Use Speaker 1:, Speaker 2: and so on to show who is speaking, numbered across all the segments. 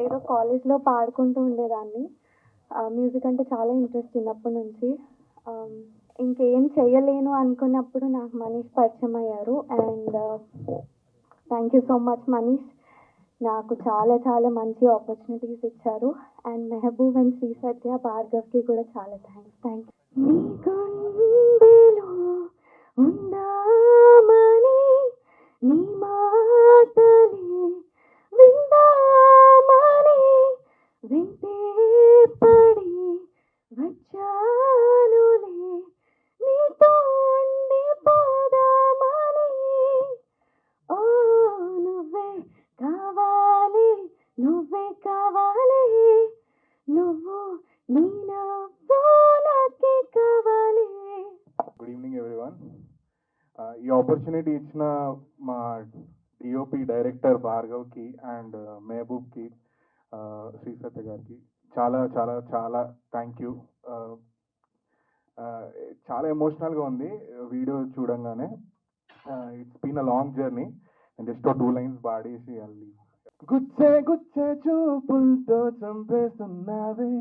Speaker 1: ఏదో కాలేజ్లో పాడుకుంటూ ఉండేదాన్ని. మ్యూజిక్ అంటే చాలా ఇంట్రెస్ట్ చిన్నప్పటి నుంచి. ఇంకేం చేయలేను అనుకున్నప్పుడు నాకు మనీష్ పరిచయం అయ్యారు. And thank you so much Manish. నాకు చాలా చాలా మంచి ఆపర్చునిటీస్ ఇచ్చారు. అండ్ మెహబూబ్ అండ్ శ్రీ సత్య భార్గవ్కి కూడా చాలా థ్యాంక్స్. నీ గుండెలో ఉందామని నీ మాటలే విందామని వింటే పడి వచ్చానులే నీతో ఉండిపోదామని. ఓ నువ్వే కావాలి, నువ్వే కావాలి, నువ్వు నీ నవ్వు నాకే కావాలి.
Speaker 2: Good evening everyone. ఈ ఆపర్చునిటీ ఇచ్చిన మా డిఓపి డైరెక్టర్ భార్గవ్కి అండ్ మెహబూబ్కి, శ్రీ సత్య గారికి చాలా చాలా చాలా థ్యాంక్ యూ. చాలా ఎమోషనల్గా ఉంది వీడియో చూడంగానే. It's been a long journey and just 2 lines పాడేసి అల్లి. గుచ్చే గుచ్చే చూపులతో చంపేస్తున్నావే,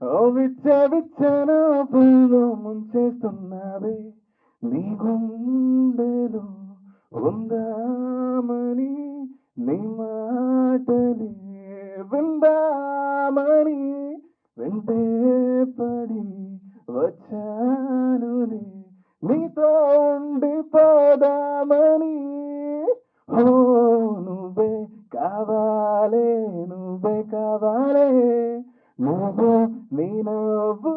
Speaker 2: ఓ విచ్చే విచ్చే పుల్లో ముంచేస్తున్నావే, నీ గుండెలో ఉందామని నీ మాటలే విందామని వెంటే పడి వచ్చానులే నీతో ఉండిపోదామని. ఓ నువ్వే కావాలే, నువ్వే కావాలే, నువ్వు నీ నవ్వు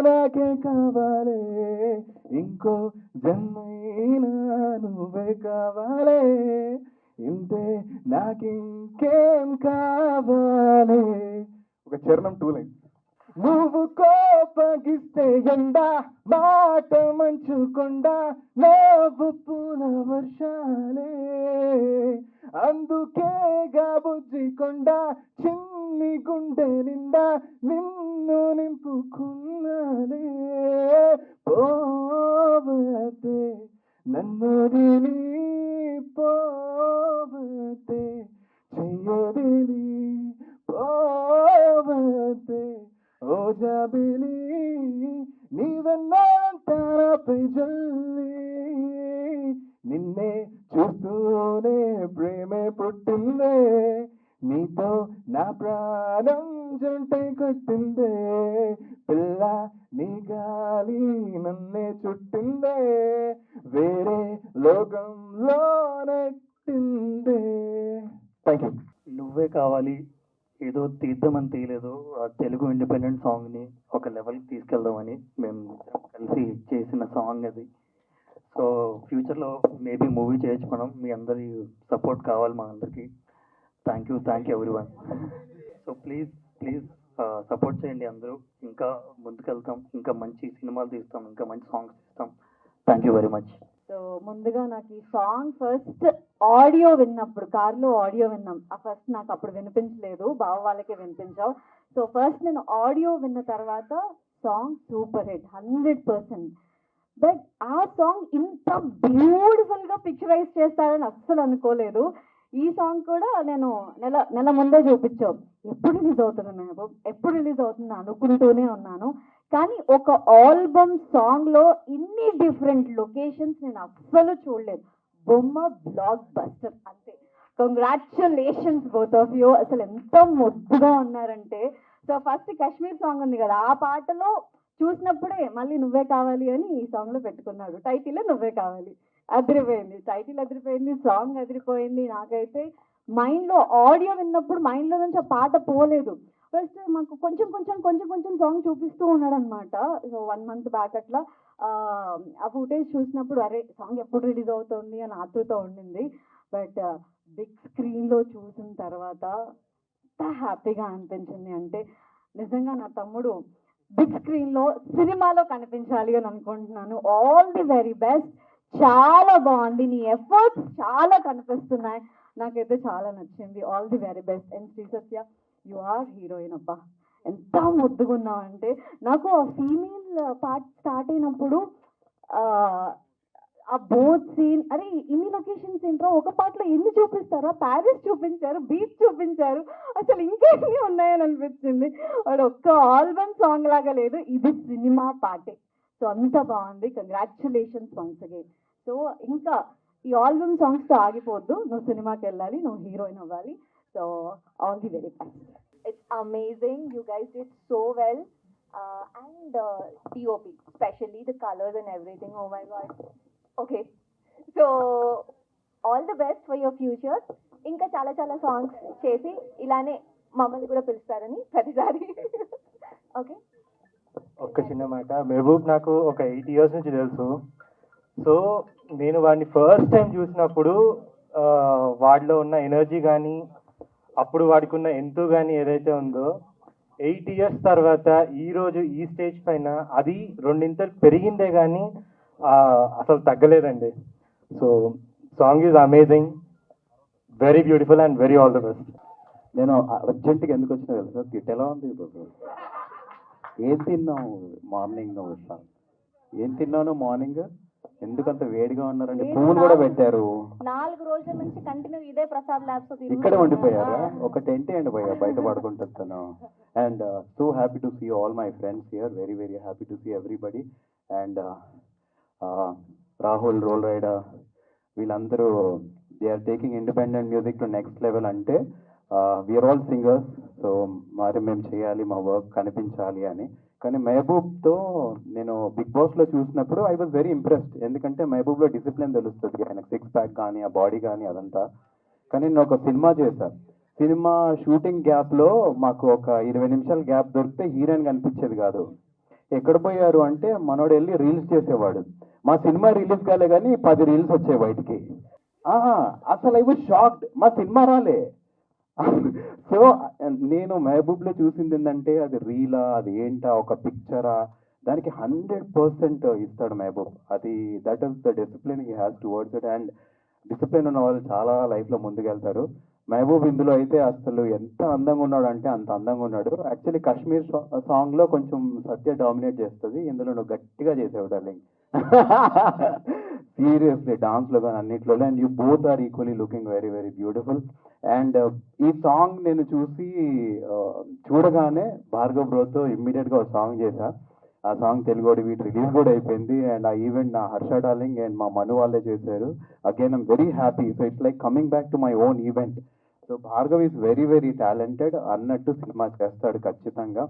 Speaker 2: నాకే కావాలే, ఇంకో జన్మైనా నువ్వే కావాలే, ఇంతే నాకింకేం కావాలే. ఒక చరణం 2 లైన్స్. నువ్వు కోపగిస్తే ఎండ, మాట మంచుకొండ, నవ్వు పూల వర్షాలే, అందుకే బుజ్జికొండ చిన్ని గుండె నిండా నిన్ను నింపుకున్నాలే. పోవతే నన్నొదిలి పోవతే, చెయ్యొదిలి పోవతే, ఓ జాబిలి నీవెన్నంతపై జల్లి, నిన్నే చూస్తూనే ప్రేమే పుట్టిందే, నీతో నా ప్రాణం జంటే కట్టిందే, పిల్ల నీ గాలి నన్నే చుట్టిందే, వేరే లోకంలో నెట్టిందే. Thank you.
Speaker 3: నువ్వే కావాలి ఏదో తీద్దామని తీయలేదు, ఆ తెలుగు ఇండిపెండెంట్ సాంగ్ని ఒక లెవెల్కి తీసుకెళ్దామని మేము కలిసి చేసిన సాంగ్ అది. సో ఫ్యూచర్లో మేబీ మూవీ చేయొచ్చు మనం. మీ అందరి సపోర్ట్ కావాలి మా అందరికీ. Thank you everyone. So please support చేయండి అందరూ. ఇంకా ముందుకెళ్తాం, ఇంకా మంచి సినిమాలు తీస్తాం, ఇంకా మంచి సాంగ్స్ తీస్తాం. Thank you very much.
Speaker 4: So ముందుగా నాకు ఈ సాంగ్ ఫస్ట్ ఆడియో విన్నప్పుడు, కార్లో ఆడియో విన్నాం, ఆ ఫస్ట్ నాకు అప్పుడు వినిపించలేదు, బావ వాళ్ళకే వినిపించావు. సో ఫస్ట్ నేను ఆడియో విన్న తర్వాత సాంగ్ సూపర్ హిట్ 100%. బట్ ఆ సాంగ్ ఇంత బ్యూటిఫుల్గా పిక్చరైజ్ చేస్తారని అస్సలు అనుకోలేదు. ఈ సాంగ్ కూడా నేను నెల ముందే చూపించావు, ఎప్పుడు రిలీజ్ అవుతుంది మెహబూబ్, ఎప్పుడు రిలీజ్ అవుతుంది అనుకుంటూనే ఉన్నాను. కానీ ఒక ఆల్బమ్ సాంగ్లో ఇన్ని డిఫరెంట్ లొకేషన్స్ నేను అస్సలు చూడలేదు. బొమ్మ బ్లాక్ బస్టర్ అంతే. Congratulations both of you. అసలు ఎంత ముద్దుగా ఉన్నారంటే. సో ఫస్ట్ కాశ్మీర్ సాంగ్ ఉంది కదా, ఆ పాటలో చూసినప్పుడే మళ్ళీ నువ్వే కావాలి అని ఈ సాంగ్లో పెట్టుకున్నాడు. టైటిల్ నువ్వే కావాలి, అదిరిపోయింది. టైటిల్ అదిరిపోయింది, సాంగ్ అదిరిపోయింది. నాకైతే మైండ్లో ఆడియో విన్నప్పుడు మైండ్లో నుంచి ఆ పాట పోలేదు. ఫస్ట్ మాకు కొంచెం కొంచెం కొంచెం కొంచెం సాంగ్ చూపిస్తూ ఉన్నాడు అనమాట. సో 1 month బ్యాక్ అట్లా ఆ ఫుటేజ్ చూసినప్పుడు అరే సాంగ్ ఎప్పుడు రిలీజ్ అవుతుంది అని ఆతృత ఉండింది. బట్ బిగ్ స్క్రీన్లో చూసిన తర్వాత ఎంత హ్యాపీగా అనిపించింది అంటే, నిజంగా నా తమ్ముడు బిగ్ స్క్రీన్లో సినిమాలో కనిపించాలి అని అనుకుంటున్నాను. All the very best. చాలా బాగుంది, నీ ఎఫర్ట్స్ చాలా కనిపిస్తున్నాయి, నాకైతే చాలా నచ్చింది. All the very best. And Sri Satya, you are heroine. అబ్బా ఎంత ముద్దుగున్నావు అంటే, నాకు ఆ ఫీమేల్ పార్ట్ స్టార్ట్ అయినప్పుడు ఆ బోట్ సీన్, అరే ఇన్ని లొకేషన్స్ ఏంట్రా, ఒక పాటలో ఎన్ని చూపిస్తారా, ప్యారిస్ చూపించారు, బీచ్ చూపించారు, అసలు ఇంకెన్ని ఉన్నాయని అనిపించింది. వాడు ఒక్క ఆల్బమ్ సాంగ్ లాగా లేదు, ఇది సినిమా పాటే. సో అంత బాగుంది, కంగ్రాచులేషన్స్ వన్స్ అగైన్. సో ఇంకా ఈ ఆల్బమ్ సాంగ్స్తో ఆగిపోవద్దు, నువ్వు సినిమాకి వెళ్ళాలి, నువ్వు హీరోయిన్ అవ్వాలి. So all the very best.
Speaker 1: It's amazing. You guys did so well. And DOP, especially the colors and everything. Oh my God. Okay. So, all the best for your future. ఇంకా చాలా చాలా songs చేసి ఇలానే మమ్మల్ని కూడా పిలుస్తారని ప్రతిసారి. Okay.
Speaker 5: ఒక్క చిన్న మాట, మెహబూబ్ నాకు ఒక 8 years నుంచి తెలుసు. సో నేను వాడిని ఫస్ట్ టైం చూసినప్పుడు వాడిలో ఉన్న ఎనర్జీ కానీ అప్పుడు వాడికి ఉన్న ఎంతో కానీ ఏదైతే ఉందో 8 years తర్వాత ఈరోజు ఈ స్టేజ్ పైన అది రెండింతలు పెరిగిందే కానీ అసలు తగ్గలేదండి. So song is amazing, very beautiful and very all the best.
Speaker 6: నేను అర్జెంటుగా ఎందుకు వచ్చినా తెలుసా, గిట్ ఎలా ఉంది ఇప్పుడు, ఏం తిన్నావు మార్నింగ్, నువ్వు ఏం తిన్నాను మార్నింగ్, ఎందుకంత వేడిగా ఉన్నారండి, పువ్వులు కూడా పెట్టారు,
Speaker 1: 4 రోజుల నుంచి కంటిన్యూ ఇదే ప్రసాద్ ల్యాబ్స్
Speaker 6: ఇక్కడే ఉండిపోయారా, ఒక టెంట్ ఉండిపోయా బయట పడుకుంటాను. And so happy to see all my friends here, very very happy to see everybody. And Rahul, Roll Rider, వీళ్ళందరూ they are taking independent music to next level. అంటే వీఆర్ ఆల్ సింగర్స్, సో మరి మేము చేయాలి, మా work కనిపించాలి అని. కానీ మెహబూబ్తో నేను బిగ్ బాస్లో చూసినప్పుడు ఐ వాజ్ వెరీ ఇంప్రెస్డ్, ఎందుకంటే మెహబూబ్లో డిసిప్లిన్ తెలుస్తుంది, ఆయనకు 6 pack కానీ ఆ బాడీ కానీ అదంతా. కానీ నేను ఒక సినిమా చేశాను, సినిమా షూటింగ్ గ్యాప్లో మాకు ఒక 20 నిమిషాల గ్యాప్ దొరికితే హీరోయిన్ కనిపించేది కాదు. ఎక్కడ పోయారు అంటే మనోడు వెళ్ళి రీల్స్ చేసేవాడు. మా సినిమా రిలీజ్ కాలే కానీ 10 రీల్స్ వచ్చాయి బయటికి. అసలు ఐ వాజ్ షాక్డ్, మా సినిమా రాలే. సో నేను మెహబూబ్లో చూసింది ఏంటంటే అది రీలా, అది ఏంటా, ఒక పిక్చరా, దానికి 100% ఇస్తాడు మెహబూబ్. అది that is the discipline he has towards it. And discipline ఉన్న వాళ్ళు చాలా లైఫ్లో ముందుకెళ్తారు. మెహబూబ్ ఇందులో అయితే అసలు ఎంత అందంగా ఉన్నాడు అంటే అంత అందంగా ఉన్నాడు. యాక్చువల్లీ కాశ్మీర్ సాంగ్లో కొంచెం సత్య డామినేట్ చేస్తుంది, ఇందులో నువ్వు గట్టిగా చేసావు డార్లింగ్, సీరియస్లీ డాన్స్లో కానీ అన్నిట్లో. And you both are equally looking very very beautiful. And ఈ సాంగ్ నేను చూడగానే భార్గవ్ బ్రోతో ఇమ్మీడియట్గా ఒక సాంగ్ చేశా. ఆ సాంగ్ తెలుగు వీటి రిలీజ్ కూడా అయిపోయింది. అండ్ ఆ ఈవెంట్ నా హర్ష డార్లింగ్ అండ్ మా మను వాళ్ళే చేశారు. Again I'm very happy. So it's like coming back to my own event. So Bhargav is very very talented, అన్నట్టు సినిమా చేస్తాడు ఖచ్చితంగా.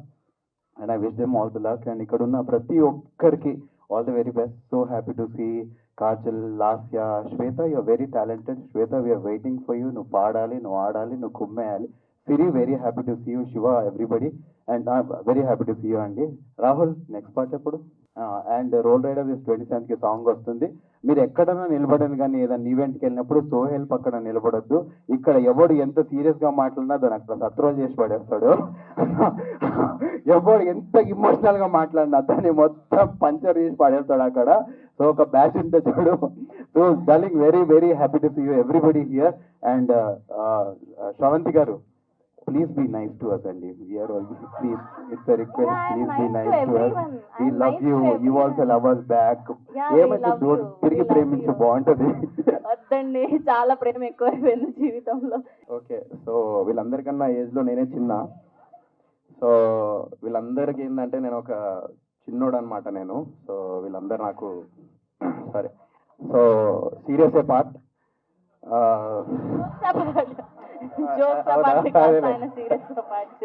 Speaker 6: And I wish them all the luck. And ఇక్కడ ఉన్న ప్రతి ఒక్కరికి all the very best. So happy to see Kajal, Lasya, Shweta, you are very talented. Shweta, we are waiting for you. నువ్వు పాడాలి, నువ్వు ఆడాలి, నువ్వు కుమ్మేయాలి. Siri, very happy to see you. Shiva, everybody, and very happy to see you అండి. రాహుల్, నెక్స్ట్ పార్ట్ ఎప్పుడు? And role rider 27th song వస్తుంది. మీరు ఎక్కడైనా నిలబడను కానీ ఏదైనా ఈవెంట్కి వెళ్ళినప్పుడు సోహెల్ పక్కన నిలబడొద్దు. ఇక్కడ ఎవడు ఎంత సీరియస్గా మాట్లాడినా దాన్ని అక్కడ సత్రోల్ చేసి పడేస్తాడు. ఎవడు ఎంత ఇమోషనల్గా మాట్లాడినా దాన్ని మొత్తం పంచర్ చేసి పడేస్తాడు అక్కడ. సో ఒక బ్యాచ్ ఉంటే చూడు. So darling, very very happy to see you everybody here. And Shravanthi గారు, please be nice to us and we are all, please, it's a request, please be nice to us. We love you, you also love us back. ఏమైతే తిరిగి ప్రేమించు బాగుంటది.
Speaker 4: వద్దండి, చాలా ప్రేమ ఎక్కువైపోయింది జీవితంలో.
Speaker 6: Okay, so వీళ్ళందరికన్నా ఏజ్లో నేనే చిన్న. సో వీళ్ళందరికీ ఏంటంటే నేను ఒక చిన్నోడు అనమాట నేను. సో వీళ్ళందరూ నాకు సరే. సో సీరియస్ ఏ పార్ట్,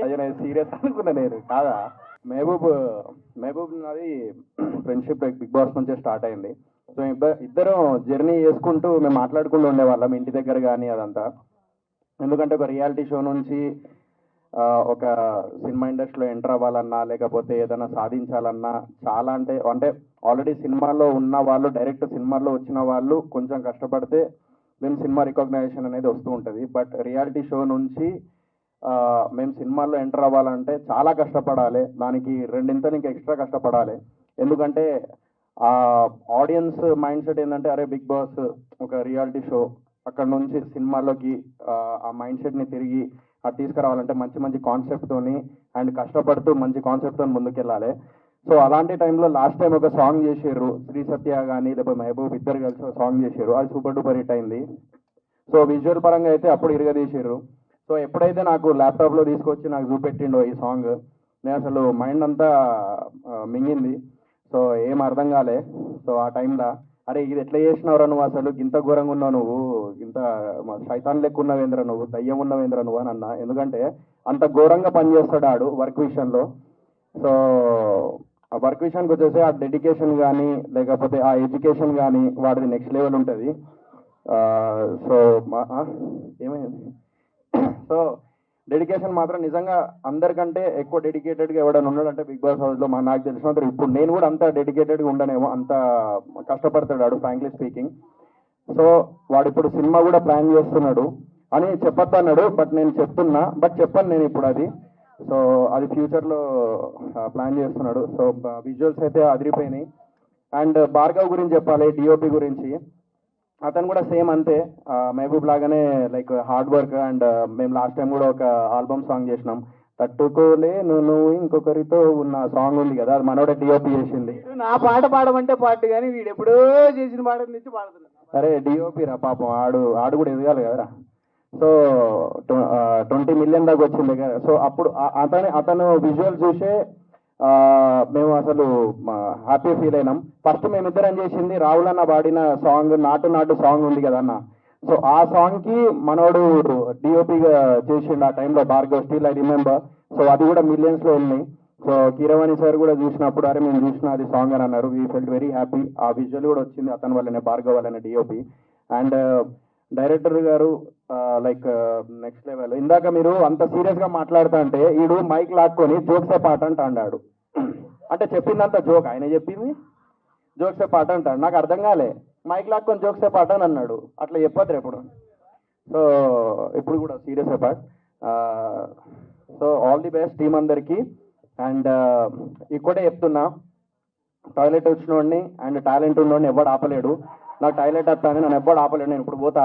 Speaker 6: అయ్యో నేను సీరియస్ అనుకున్నా. నేను కాదా, మెహబూబ్ నాది ఫ్రెండ్షిప్ బిగ్ బాస్ నుంచే స్టార్ట్ అయింది. సో ఇద్దరం జర్నీ చేసుకుంటూ మేము మాట్లాడుకుంటూ ఉండేవాళ్ళం ఇంటి దగ్గర కానీ అదంతా. ఎందుకంటే ఒక రియాలిటీ షో నుంచి ఒక సినిమా ఇండస్ట్రీలో ఎంటర్ అవ్వాలన్నా లేకపోతే ఏదైనా సాధించాలన్నా చాలా అంటే ఆల్రెడీ సినిమాలో ఉన్న వాళ్ళు, డైరెక్ట్ సినిమాలో వచ్చిన వాళ్ళు కొంచెం కష్టపడితే మేము సినిమా రికగ్నైజేషన్ అనేది వస్తూ ఉంటుంది. బట్ రియాలిటీ షో నుంచి మేము సినిమాల్లో ఎంటర్ అవ్వాలంటే చాలా కష్టపడాలి, దానికి రెండింతలు ఇంకా ఎక్స్ట్రా కష్టపడాలి. ఎందుకంటే ఆడియన్స్ మైండ్ సెట్ ఏంటంటే అరే బిగ్ బాస్ ఒక రియాలిటీ షో, అక్కడ నుంచి సినిమాల్లోకి ఆ మైండ్ సెట్ని తిరిగి అది తీసుకురావాలంటే మంచి మంచి కాన్సెప్ట్తోని అండ్ కష్టపడుతూ మంచి కాన్సెప్ట్తో ముందుకెళ్ళాలి. సో అలాంటి టైంలో లాస్ట్ టైం ఒక సాంగ్ చేసారు, శ్రీ సత్య కానీ లేకపోతే మహబూబ్ ఇద్దరు కలిసి ఒక సాంగ్ చేసారు, అది సూపర్ డూపర్ హిట్ అయింది. సో విజువల్ పరంగా అయితే అప్పుడు ఇరగదీసారు. సో ఎప్పుడైతే నాకు ల్యాప్టాప్లో తీసుకొచ్చి నాకు చూపెట్టిండో ఈ సాంగ్, నేను అసలు మైండ్ అంతా మింగింది. సో ఏం అర్థం కాలే. సో ఆ టైంలో అరే ఇది ఎట్లా చేసినావురా నువ్వు, అసలు ఇంత ఘోరంగా ఉన్నావు నువ్వు, ఇంత శైతాన్ లెక్క ఉన్నవేంద్ర నువ్వు, దయ్యం ఉన్నవేంద్ర నువ్వు అని అన్నా. ఎందుకంటే అంత ఘోరంగా పనిచేస్తాడు ఆడు వర్క్ విషయంలో. సో ఆ వర్క్ విషయానికి వచ్చేసి ఆ డెడికేషన్ కానీ లేకపోతే ఆ ఎడ్యుకేషన్ కానీ వాడిది నెక్స్ట్ లెవెల్ ఉంటుంది. సో ఏమైంది సో డెడికేషన్ మాత్రం నిజంగా అందరికంటే ఎక్కువ డెడికేటెడ్గా ఎవడైనా ఉన్నాడంటే బిగ్ బాస్ హౌస్లో నాకు తెలిసినంత ఇప్పుడు నేను కూడా అంత డెడికేటెడ్గా ఉండనేమో, అంత కష్టపడతాడు ఫ్రాంక్లీ స్పీకింగ్. సో వాడు ఇప్పుడు సినిమా కూడా ప్లాన్ చేస్తున్నాడు అని చెప్పొద్దన్నాడు, బట్ నేను చెప్తున్నా, బట్ చెప్పాను నేను ఇప్పుడు అది. సో అది ఫ్యూచర్లో ప్లాన్ చేస్తున్నాడు. సో విజువల్స్ అయితే అదిరిపోయినాయి. అండ్ భార్గవ్ గురించి చెప్పాలి, డిఓపి గురించి. అతను కూడా సేమ్ అంతే, మహబూబ్ లాగానే లైక్ హార్డ్ వర్క్. అండ్ మేము లాస్ట్ టైం కూడా ఒక ఆల్బమ్ సాంగ్ చేసినాం, తట్టుకోలే నువ్వు ఇంకొకరితో ఉన్న సాంగ్ ఉంది కదా, అది మనోడే డిఓపి చేసింది.
Speaker 7: నా పాట పాడమంటే పాట కానీ వీడు ఎప్పుడో చేసిన పాట నుంచి పాడుతున్నాడు.
Speaker 6: అరే డిఓపి రా పాపం, ఆడు కూడా ఎదగాలి కదరా. సో 20 million దాకా వచ్చింది కదా. సో అప్పుడు అతను విజువల్ చూసే మేము అసలు హ్యాపీ ఫీల్ అయినాం. ఫస్ట్ మేమిద్దరం చేసింది రాహుల్ అన్న పాడిన సాంగ్ నాటు నాటు సాంగ్ ఉంది కదా అన్న. సో ఆ సాంగ్కి మనోడు డిఓపిగా చేసిండు ఆ టైంలో, Bhargav, still I remember. So అది కూడా మిలియన్స్లో ఉన్నాయి. సో కీరవాణి సార్ కూడా చూసినప్పుడు అరే మేము చూసిన అది సాంగ్ అని అన్నారు. We felt very happy. ఆ విజువల్ కూడా వచ్చింది అతని వల్లనే, భార్గవ్ వల్లనే డిఓపి. అండ్ డైరెక్టర్ గారు లైక్ నెక్స్ట్ లెవెల్. ఇందాక మీరు అంత సీరియస్గా మాట్లాడుతా అంటే ఈడు మైక్ లాక్కొని జోక్సే పాట అంట అన్నాడు. అంటే చెప్పిందంత జోక్, ఆయన చెప్పింది జోక్సే పాట అంటాడు. నాకు అర్థం కాలే, మైక్ లాక్కొని జోక్సే పాట అని అన్నాడు. అట్లా చెప్పద్దు ఎప్పుడు. సో ఇప్పుడు కూడా సీరియస్ పాట. So all the best team అందరికీ. అండ్ ఇక్కడే చెప్తున్నా, టాయిలెట్ వచ్చినోడిని అండ్ టాలెంట్ ఉన్నోడిని ఎవడు ఆపలేడు. నాకు టాయిలెట్ వస్తాను, నన్ను ఎవ్వడు ఆపలేడు. నేను ఇప్పుడు పోతా,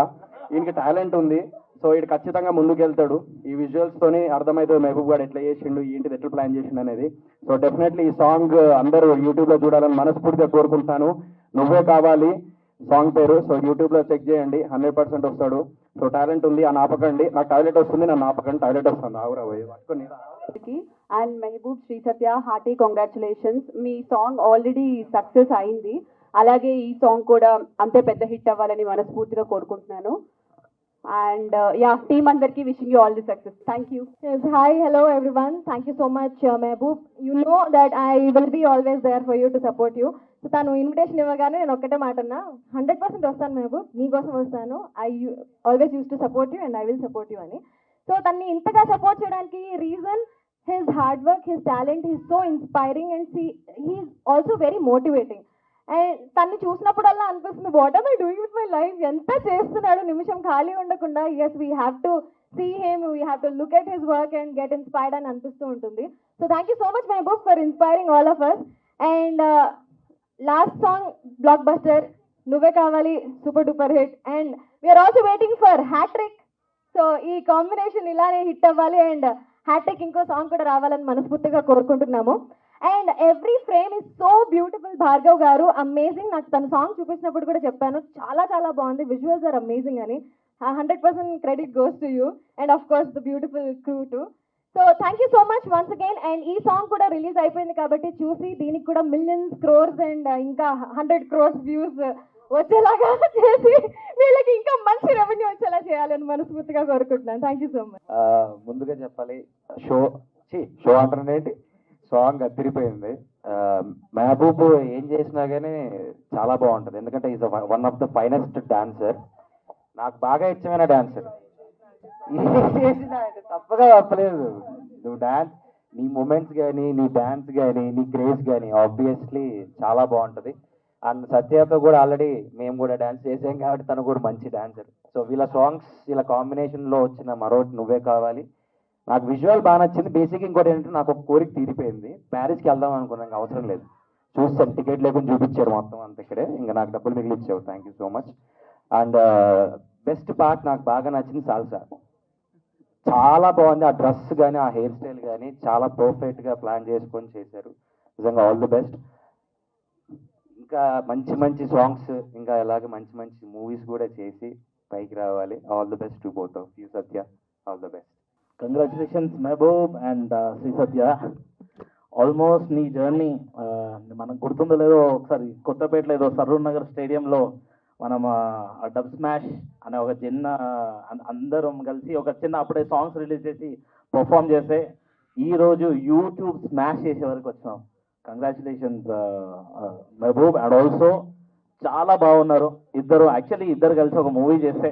Speaker 6: ఈయనకి టాలెంట్ ఉంది. సో వీడు ఖచ్చితంగా ముందుకు వెళ్తాడు. ఈ విజువల్స్తోని అర్థమవుతుంది మహబూబ్ గారు ఎట్లా చేసిండు, ఏంటిది ఎట్లా ప్లాన్ చేసిండు అనేది. సో డెఫినెట్లీ ఈ సాంగ్ అందరూ యూట్యూబ్లో చూడాలని మనస్ఫూర్తిగా కోరుకుంటున్నాను. నువ్వే కావాలి సాంగ్ పేరు. సో యూట్యూబ్లో చెక్ చేయండి, 100% వస్తాడు. సో టాలెంట్ ఉంది అని ఆపకండి. నాకు టాయిలెట్ వస్తుంది, నన్ను ఆపకండి, టాయిలెట్ వస్తుంది ఆవురా పోయి పట్టుకొని.
Speaker 4: And Mehboob, Sri Satya, hearty congratulations. మీ సాంగ్ ఆల్రెడీ సక్సెస్ అయింది, అలాగే ఈ సాంగ్ కూడా అంతే పెద్ద హిట్ అవ్వాలని మనస్ఫూర్తిగా కోరుకుంటున్నాను. అండ్ యా, టీమ్ అందరికీ wishing you all the success. Thank you.
Speaker 1: Yes, hi, hello everyone. Thank you so much, Mehboob. You know that I will be always there for you to support you. So తను invitation ఇవ్వగానే నేను ఒక్కటే మాట అన్నా, 100% వస్తాను మెహబూబ్, నీకోసం వస్తాను. I always use to support you and I will support you అని. సో తన్ని ఇంతగా సపోర్ట్ చేయడానికి reason his hard work, his talent, his so inspiring and he's also very motivating. And తన్ని చూసినప్పుడల్లా అనిపిస్తుంది, what are I doing with my life, ఎంత చేస్తున్నాడు, నిమిషం ఖాళీ ఉండకుండా. Yes, we have to see him, we have to look at his work and get inspired అని అనిపిస్తూ ఉంటుంది. So thank you so much Mehboob for inspiring all of us. And last song blockbuster, Nuvve Kavali, super duper hit. And we're also waiting for hattrick. So ఈ combination ఇలానే hit అవ్వాలి and hattrick ఇంకో song కూడా రావాలని మనస్ఫూర్తిగా కోరుకుంటున్నాము. And every frame is so beautiful. Bhargav గారు amazing. నాకు తన సాంగ్ చూపించినప్పుడు కూడా చెప్పాను, చాలా చాలా బాగుంది, విజువల్స్ ఆర్ అమేజింగ్ అని. 100% credit goes to you and of course the beautiful crew to. So thank you so much once again. And ఈ సాంగ్ కూడా రిలీజ్ అయిపోయింది కాబట్టి చూసి దీనికి కూడా మిలియన్స్, క్రోర్స్ అండ్ ఇంకా 100 crores వ్యూస్ వచ్చేలాగా చేసి వీళ్ళకి ఇంకా మంచి రెవెన్యూ వచ్చేలా చేయాలని మనస్ఫూర్తిగా కోరుకుంటున్నాను. Thank you so much.
Speaker 6: ముందుగా చెప్పాలి, షో అంటారేంటి, సాంగ్ అదిరిపోయింది. మహబూబ్ ఏం చేసినా కానీ చాలా బాగుంటుంది, ఎందుకంటే is one of the finest dancer. నాకు బాగా ఇష్టమైన డాన్సర్. ఏం చేసినా తప్పగా తప్పలేదు. నువ్వు డాన్స్, నీ మూమెంట్స్ కానీ, నీ డాన్స్ కానీ, నీ క్రేజ్ కానీ ఆబ్వియస్లీ చాలా బాగుంటుంది. అండ్ సత్యతో కూడా ఆల్రెడీ మేము కూడా డాన్స్ చేసాం కాబట్టి తను కూడా మంచి డాన్సర్. సో వీళ్ళ సాంగ్స్, వీళ్ళ కాంబినేషన్లో వచ్చిన మరొకటి నువ్వే కావాలి. నాకు విజువల్ బాగా నచ్చింది. బేసిక్ ఇంకోటి ఏంటంటే నాకు ఒక కోరిక తీరిపోయింది, ప్యారిస్కి వెళ్దాం అనుకున్నాను, ఇంకా అవసరం లేదు, చూస్తాను, టికెట్ లేకుండా చూపించారు మొత్తం అంత ఇక్కడే, ఇంకా నాకు డబ్బులు మిగిలిచ్చావు. Thank you so much. And best part నాకు బాగా నచ్చింది సాల్సా. చాలా బాగుంది. ఆ డ్రెస్ కానీ, ఆ హెయిర్ స్టైల్ కానీ చాలా పర్ఫెక్ట్గా ప్లాన్ చేసుకొని చేశారు. నిజంగా ఆల్ ది బెస్ట్. ఇంకా మంచి మంచి సాంగ్స్, ఇంకా అలాగే మంచి మంచి మూవీస్ కూడా చేసి పైకి రావాలి. All the best to both of you Satya. All the best.
Speaker 5: Congratulations Mehboob and Sri Satya. Almost నీ జర్నీ మనకు గుర్తుందో లేదో, ఒకసారి కొత్తపేటలో ఏదో సరూర్ నగర్ స్టేడియంలో మనం డబ్ స్మాష్ అనే ఒక చిన్న అందరం కలిసి ఒక చిన్న అప్పుడే సాంగ్స్ రిలీజ్ చేసి పర్ఫామ్ చేస్తే ఈరోజు యూట్యూబ్ స్మాష్ చేసే వరకు వచ్చినాం. కంగ్రాచులేషన్స్ మెహబూబ్. అండ్ ఆల్సో చాలా బాగున్నారు ఇద్దరు. యాక్చువల్లీ ఇద్దరు కలిసి ఒక మూవీ చేస్తే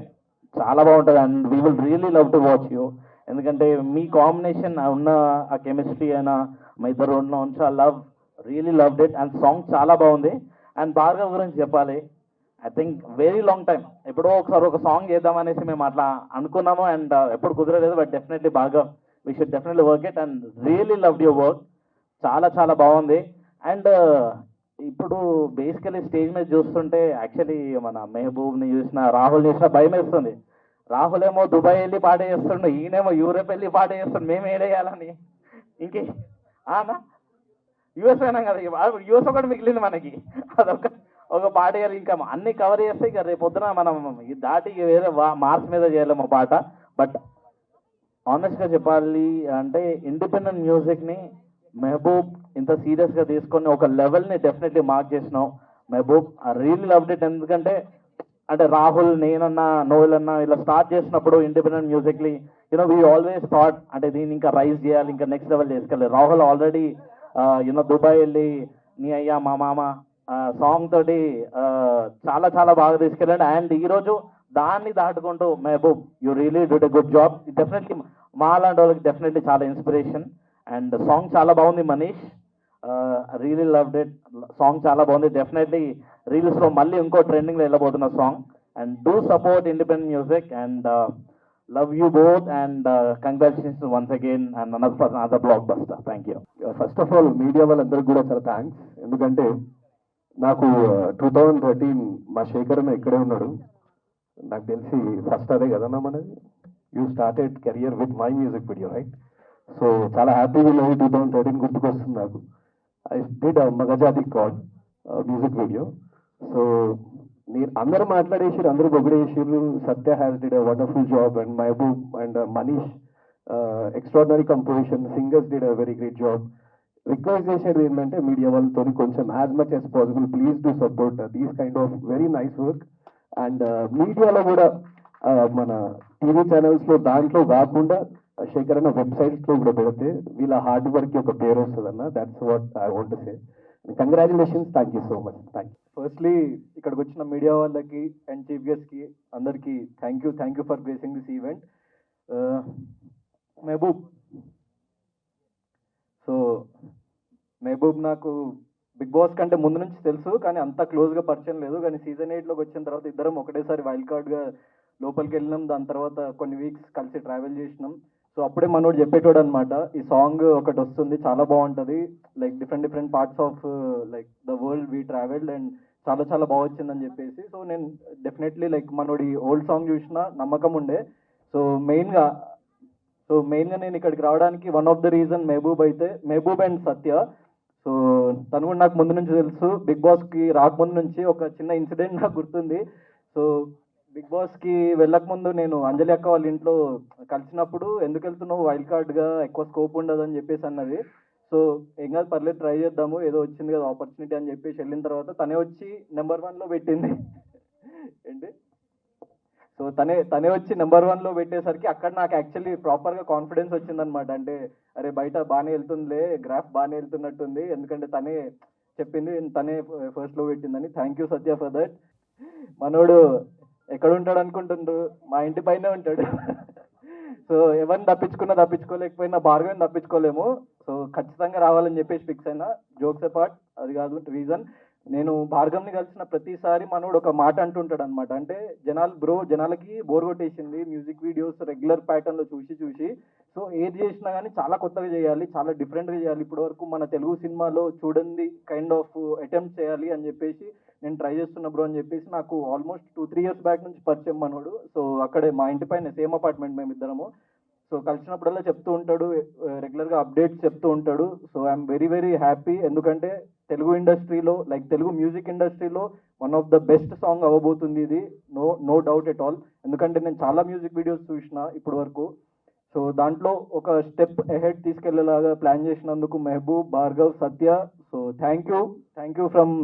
Speaker 5: చాలా బాగుంటుంది and we will really love to watch you. ఎందుకంటే మీ కాంబినేషన్ ఉన్న ఆ కెమిస్ట్రీ అయినా మా ఇద్దరు ఉన్న love really loved it. And song చాలా బాగుంది. అండ్ భార్గవ్ గురించి చెప్పాలి, I think very long time ఎప్పుడో ఒకసారి ఒక సాంగ్ చేద్దామనేసి మేము అట్లా అనుకున్నాము అండ్ ఎప్పుడు కుదరలేదు. But definitely Bhargav, we should definitely work it and really loved your work. చాలా చాలా బాగుంది. అండ్ ఇప్పుడు బేసికలీ స్టేజ్ మీద చూస్తుంటే యాక్చువల్లీ మన మెహబూబ్ని చూసిన, రాహుల్ చూసినా భయం వేస్తుంది. రాహుల్ ఏమో దుబాయ్ వెళ్ళి పాట చేస్తుండే, ఈయనేమో యూరోప్ వెళ్ళి పాట చేస్తుండే. మేము ఏడేయాలని ఇంకే యూఎస్ అయినాం కదా, యూఎస్ ఒకటి మిగిలింది మనకి. ఒక పాట వేయాలి. ఇంకా అన్ని కవర్ చేస్తే ఇక రేపు పొద్దున మనం దాటి వేరే మార్క్స్ మీద చేయలేము పాట. బట్ ఆనెస్ట్గా చెప్పాలి అంటే ఇండిపెండెంట్ మ్యూజిక్ని మెహబూబ్ ఇంత సీరియస్గా తీసుకొని ఒక లెవెల్ని డెఫినెట్లీ మార్క్ చేసినావు Mehboob. I really loved it. ఎందుకంటే అంటే రాహుల్, నేనన్నా, నోయల్ అన్నా ఇలా స్టార్ట్ చేసినప్పుడు independent musically we always thought అంటే దీన్ని ఇంకా రైజ్ చేయాలి, ఇంకా నెక్స్ట్ లెవెల్ చేసుకెళ్ళాలి. రాహుల్ ఆల్రెడీ దుబాయ్ వెళ్ళి నీ అయ్యా మా మామ సాంగ్ తోటి చాలా చాలా బాగా తీసుకెళ్ళండి. అండ్ ఈరోజు దాన్ని దాటుకుంటూ Mehboob you really did a good job. Definitely మా లాంటి వాళ్ళకి డెఫినెట్లీ చాలా ఇన్స్పిరేషన్. అండ్ సాంగ్ చాలా బాగుంది Manish, really loved it. Song చాలా బాగుంది. డెఫినెట్లీ రీల్స్లో మళ్ళీ ఇంకో ట్రెండింగ్లో వెళ్ళబోతున్న song. And do support independent music and love you both and congratulations once again and another blockbuster. Thank you.
Speaker 2: First of all media వాళ్ళందరికీ కూడా చాలా థ్యాంక్స్. ఎందుకంటే నాకు 2013 మా శేఖర్ అన్న ఇక్కడే ఉన్నాడు, నాకు తెలిసి ఫస్ట్ అదే కదన్నా మనది. You started career with my music video right. So చాలా హ్యాపీగా ఉన్నది. 2013 గుర్తుకొస్తుంది నాకు. ఐ డిడ్ మగజాతి కాడ్ మ్యూజిక్ వీడియో. సో నేను అందరూ మాట్లాడేసారు, అందరూ పొగిడేసారు. Satya has did a wonderful job and Mehboob and Manish extraordinary composition, singers did a very great job. Request చేసేది ఏంటంటే మీడియా వాళ్ళతో కొంచెం as much as possible please to support these kind of very nice work. And మీడియాలో కూడా మన TV ఛానల్స్లో దాంట్లో కాకుండా శేఖర్ అన్న వెబ్సైట్స్లో కూడా పెడితే వీళ్ళ హార్డ్ వర్క్కి ఒక పేరు వస్తుంది అన్న. That's what I want to say. Congratulations. Thank you so much. Thank you. Firstly ఇక్కడికి వచ్చిన మీడియా వాళ్ళకి అండ్ చీఫ్ గెస్ట్కి అందరికీ thank you for gracing this event. Mehboob, so Mehboob నాకు బిగ్ బాస్ కంటే ముందు నుంచి తెలుసు, కానీ అంత క్లోజ్గా పరిచయం లేదు. కానీ సీజన్ 8లోకి వచ్చిన తర్వాత ఇద్దరం ఒకటేసారి వైల్డ్ కార్డ్గా లోపలికి వెళ్ళినాం. దాని తర్వాత కొన్ని వీక్స్ కలిసి ట్రావెల్ చేసినాం. సో అప్పుడే మనోడు చెప్పేటోడు అనమాట, ఈ సాంగ్ ఒకటి వస్తుంది చాలా బాగుంటుంది, like different parts of like the world we travelled and చాలా చాలా బాగా వచ్చిందని చెప్పేసి. సో నేను డెఫినెట్లీ లైక్ మనోడి ఓల్డ్ సాంగ్ చూసిన నమ్మకం ఉండే. సో మెయిన్గా నేను ఇక్కడికి రావడానికి one of the reason Mehboob and Satya. So తను కూడా నాకు ముందు నుంచి తెలుసు. బిగ్ బాస్కి రాకముందు నుంచి ఒక చిన్న ఇన్సిడెంట్ నాకు గుర్తుంది. సో బిగ్ బాస్కి వెళ్ళకముందు నేను అంజలి అక్క వాళ్ళ ఇంట్లో కలిసినప్పుడు ఎందుకు వెళ్తున్నావు, వైల్డ్ కార్డ్గా ఎక్కువ స్కోప్ ఉండదు అని చెప్పేసి అన్నది. సో ఏం కాదు పర్లేదు ట్రై చేద్దాము, ఏదో వచ్చింది కదా ఆపర్చునిటీ అని చెప్పేసి వెళ్ళిన తర్వాత తనే వచ్చి నెంబర్ 1లో పెట్టింది. ఏంటి, సో తనే వచ్చి నెంబర్ 1లో పెట్టేసరికి అక్కడ నాకు యాక్చువల్లీ ప్రాపర్గా కాన్ఫిడెన్స్ వచ్చిందనమాట. అంటే అరే బయట బాగానే వెళ్తుందిలే, గ్రాఫ్ బాగానే వెళ్తున్నట్టుంది, ఎందుకంటే తనే చెప్పింది, తనే ఫస్ట్లో పెట్టిందని. Thank you Satya for that. మనోడు ఎక్కడ ఉంటాడు అనుకుంటుండ్రు, మా ఇంటి పైనే ఉంటాడు. సో ఎవరిని తప్పించుకోలేకపోయినా భార్గవిని తప్పించుకోలేము. సో ఖచ్చితంగా రావాలని చెప్పేసి ఫిక్స్ అయినా. జోక్స్ అపార్ట్, అది కాదు రీజన్. నేను భార్గవ్ని కలిసిన ప్రతిసారి మనోడు ఒక మాట అంటుంటాడు అనమాట. అంటే జనాలకి బోర్ కొట్టేసింది మ్యూజిక్ వీడియోస్ రెగ్యులర్ ప్యాటర్న్లో చూసి. సో ఏది చేసినా కానీ చాలా కొత్తగా చేయాలి, చాలా డిఫరెంట్గా చేయాలి, ఇప్పటివరకు మన తెలుగు సినిమాలో చూడండి కైండ్ ఆఫ్ అటెంప్ట్ చేయాలి అని చెప్పేసి నేను ట్రై చేస్తున్నా బ్రో అని చెప్పేసి నాకు ఆల్మోస్ట్ 2-3 years బ్యాక్ నుంచి పరిచయం మనోడు. సో అక్కడే మా ఇంటి పైన సేమ్ అపార్ట్మెంట్ మేమిద్దరము.
Speaker 8: సో కలిసినప్పుడల్లా చెప్తూ ఉంటాడు, రెగ్యులర్గా అప్డేట్స్ చెప్తూ ఉంటాడు. So I'm very very happy, ఎందుకంటే తెలుగు ఇండస్ట్రీలో లైక్ తెలుగు మ్యూజిక్ ఇండస్ట్రీలో one of the best song అవ్వబోతుంది ఇది, నో డౌట్ ఎట్ ఆల్. ఎందుకంటే నేను చాలా మ్యూజిక్ వీడియోస్ చూసిన ఇప్పటి వరకు. సో దాంట్లో ఒక స్టెప్ అహెడ్ తీసుకెళ్లేలాగా ప్లాన్ చేసినందుకు Mehboob, Bhargav, Satya, so thank you from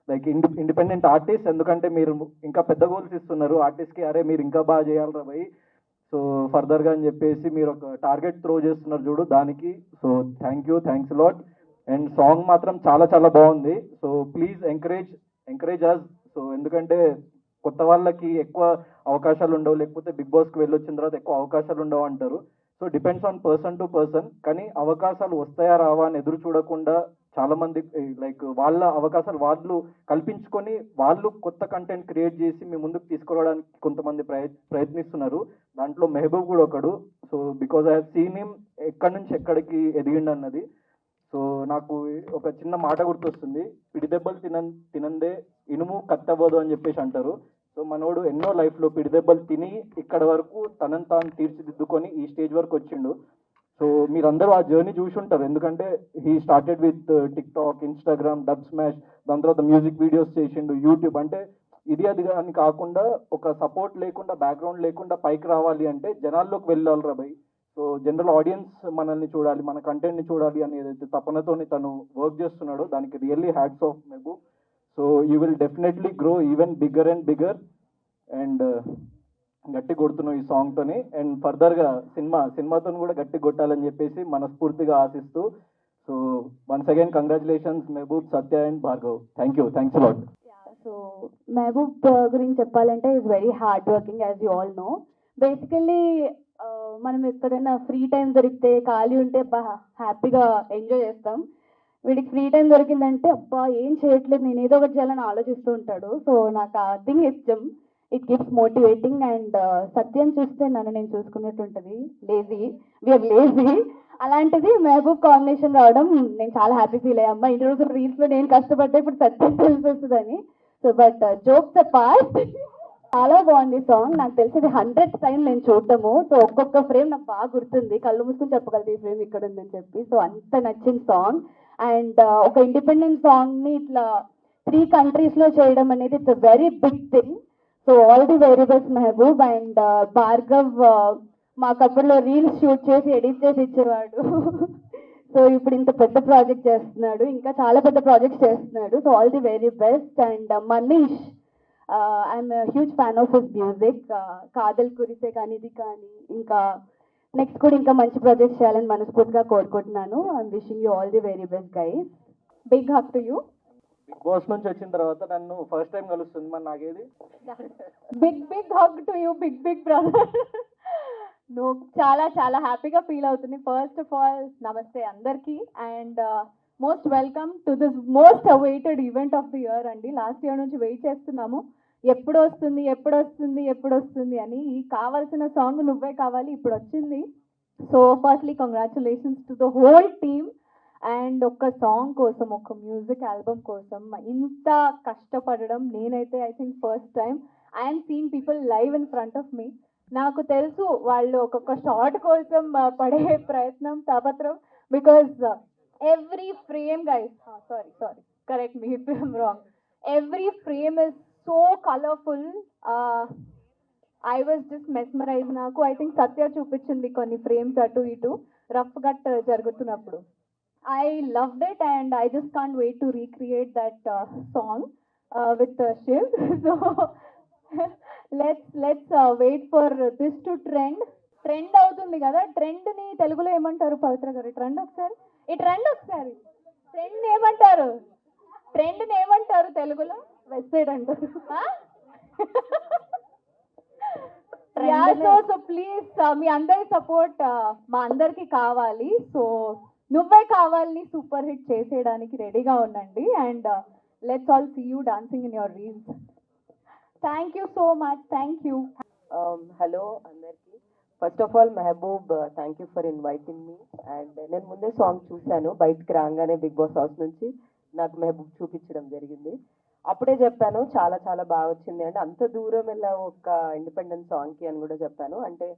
Speaker 8: like independent artist. ఎందుకంటే మీరు ఇంకా పెద్ద గోల్స్ ఇస్తున్నారు ఆర్టిస్ట్కి, అరే మీరు ఇంకా బాగా చేయాలరా భయ్, సో ఫర్దర్గా అని చెప్పేసి మీరు ఒక టార్గెట్ త్రో చేస్తున్నారు చూడు దానికి. So thanks lot. And song మాత్రం చాలా చాలా బాగుంది. So please encourage us. So ఎందుకంటే కొత్త వాళ్ళకి ఎక్కువ అవకాశాలు ఉండవు, లేకపోతే బిగ్ బాస్కి వెళ్ళొచ్చిన తర్వాత ఎక్కువ అవకాశాలు ఉండవు అంటారు. So depends on person to person. కానీ అవకాశాలు వస్తాయా రావా అని ఎదురు చూడకుండా చాలా మంది లైక్ వాళ్ళ అవకాశాలు వాళ్ళు కల్పించుకొని వాళ్ళు కొత్త కంటెంట్ క్రియేట్ చేసి మీ ముందుకు తీసుకురావడానికి కొంతమంది ప్రయత్నిస్తున్నారు. దాంట్లో మెహబూబ్ కూడా ఒకడు. So because I have seen him ఎక్కడి నుంచి ఎక్కడికి ఎదిగిండు అన్నది. సో నాకు ఒక చిన్న మాట గుర్తొస్తుంది, పిడిదెబ్బలు తినందే ఇనుము కత్తవ్వదు అని చెప్పేసి అంటారు. సో మనోడు ఎన్నో లైఫ్లో పిడిదెబ్బలు తిని ఇక్కడ వరకు తనని తాను తీర్చిదిద్దుకొని ఈ స్టేజ్ వరకు వచ్చిండు. సో మీరందరూ ఆ జర్నీ చూసి ఉంటారు, ఎందుకంటే he started with tick talk, Instagram, dub smash, దాని తర్వాత మ్యూజిక్ వీడియోస్ చేసిండు, యూట్యూబ్. అంటే ఇది అది అని కాకుండా ఒక సపోర్ట్ లేకుండా, బ్యాక్గ్రౌండ్ లేకుండా పైకి రావాలి అంటే జనాల్లోకి వెళ్ళాలి రా భయ్. సో జనరల్ ఆడియన్స్ మనల్ని చూడాలి, మన కంటెంట్ని చూడాలి అని ఏదైతే తపనతోని తను వర్క్ చేస్తున్నాడో దానికి really hats off Mehboob. So you will definitely grow even bigger and bigger. And గట్టి కొడుతున్నావు ఈ సాంగ్తోని. అండ్ ఫర్దర్గా సినిమాతో కూడా గట్టి కొట్టాలని చెప్పేసి మనస్ఫూర్తిగా ఆశిస్తూ, so once again congratulations Mehboob, Satya and Bhargav. Thanks lot.
Speaker 4: So Mehboob గురించి చెప్పాలంటే is very hard working, as you all know. Basically మనం ఎక్కడైనా ఫ్రీ టైం దొరికితే, ఖాళీ ఉంటే హ్యాపీగా ఎంజాయ్ చేస్తాం. వీడికి ఫ్రీ టైం దొరికిందంటే అబ్బా ఏం చేయట్లేదు, నేను ఏదో ఒకటి చేయాలని ఆలోచిస్తూ ఉంటాడు. సో నాకు ఆ థింగ్ ఇష్టం, ఇట్ కీప్స్ మోటివేటింగ్. అండ్ సత్యం చూస్తే నన్ను నేను చూసుకున్నట్టు ఉంటుంది, వీఆర్ లేజీ. అలాంటిది మెహబూబ్ కాంబినేషన్ రావడం నేను చాలా హ్యాపీ ఫీల్ అయ్యా. అమ్మ ఇన్ని రోజులు రీల్స్లో నేను కష్టపడ్డా, ఇప్పుడు సత్యం తెలిసి వస్తుందని. సో బట్ జోక్స్ అపార్ట్, చాలా బాగుంది సాంగ్. నాకు తెలిసి 100th టైం నేను చూడటము. సో ఒక్కొక్క ఫ్రేమ్ నాకు బాగా గుర్తుంది, కళ్ళు మూసుకుని చెప్పగలదు ఈ ఫ్రేమ్ ఇక్కడ ఉందని చెప్పి. సో అంత నచ్చిన సాంగ్. అండ్ ఒక ఇండిపెండెంట్ సాంగ్ని ఇట్లా 3 countries లో చేయడం అనేది it's a very big thing. So all the very best Mehboob. And Bhargav మాకు అప్పట్లో రీల్స్ షూట్ చేసి ఎడిట్ చేసి ఇచ్చేవాడు. సో ఇప్పుడు ఇంత పెద్ద ప్రాజెక్ట్ చేస్తున్నాడు, ఇంకా చాలా పెద్ద ప్రాజెక్ట్స్ చేస్తున్నాడు. So all the very best. And Manish, I'm huge fan of his music. కాదల్ కురిసే కానీ ఇది కానీ, ఇంకా నెక్స్ట్ కూడా ఇంకా మంచి ప్రాజెక్ట్స్ చేయాలని మనస్ఫూర్తిగా కోరుకుంటున్నాను. I'm wishing you all the very best guys. Big hug to you.
Speaker 8: Big boss నుంచి వచ్చిన తర్వాత నన్ను ఫస్ట్ టైం కలుస్తుంది మరి నాకేది.
Speaker 4: Big hug to you, big brother. నువ్వు చాలా చాలా హ్యాపీగా ఫీల్ అవుతుంది. ఫస్ట్ ఆఫ్ ఆల్ నమస్తే అందరికీ. And most welcome to this most awaited event of the year అండి. లాస్ట్ ఇయర్ నుంచి వెయిట్ చేస్తున్నాము, ఎప్పుడు వస్తుంది అని. ఈ కావాల్సిన సాంగ్ నువ్వే కావాలి ఇప్పుడు వచ్చింది. So firstly congratulations to the whole team. And ఒక సాంగ్ కోసం, ఒక మ్యూజిక్ ఆల్బమ్ కోసం ఇంత కష్టపడడం నేనైతే I think first time I am seen people live in front of me. నాకు తెలుసు వాళ్ళు ఒక్కొక్క షార్ట్ కోసం పడే ప్రయత్నం, తాపత్రం. Because every frame guys, sorry correct me if I'm wrong, every frame is so colourful. I was just mesmerize. నాకు I think Satya చూపించింది కొన్ని ఫ్రేమ్స్ అటు ఇటు రఫ్ గట్ జరుగుతున్నప్పుడు. I loved it and I just can't wait to recreate that song with Shiv. So let's wait for this to trend. Trend అవుతుంది కదా, trend ని తెలుగులో ఏమంటారు పవిత్ర గారు? ట్రెండ్ ఒకసారి ట్రెండ్ ఏమంటారు? ట్రెండ్ ని ఏమంటారు తెలుగులో? వెబ్సైట్ అంటారు. సో ప్లీజ్ మీ అందరి సపోర్ట్ మా అందరికి కావాలి. సో నువ్వే కావాలని సూపర్ హిట్ చేసేయడానికి రెడీగా ఉండండి. And let's all see you dancing in your reels. Thank you so much. Thank you.
Speaker 9: Hello అందరికీ. First of all Mehboob, thank you for inviting me. And నేను ముందే సాంగ్ చూశాను, బయటకు రాగానే బిగ్ బాస్ హౌస్ నుంచి నాకు మెహబూబ్ చూపించడం జరిగింది. అప్పుడే చెప్పాను చాలా చాలా బాగా వచ్చింది. అంటే అంత దూరం వెళ్ళా ఒక ఇండిపెండెంట్ సాంగ్కి అని కూడా చెప్పాను. అంటే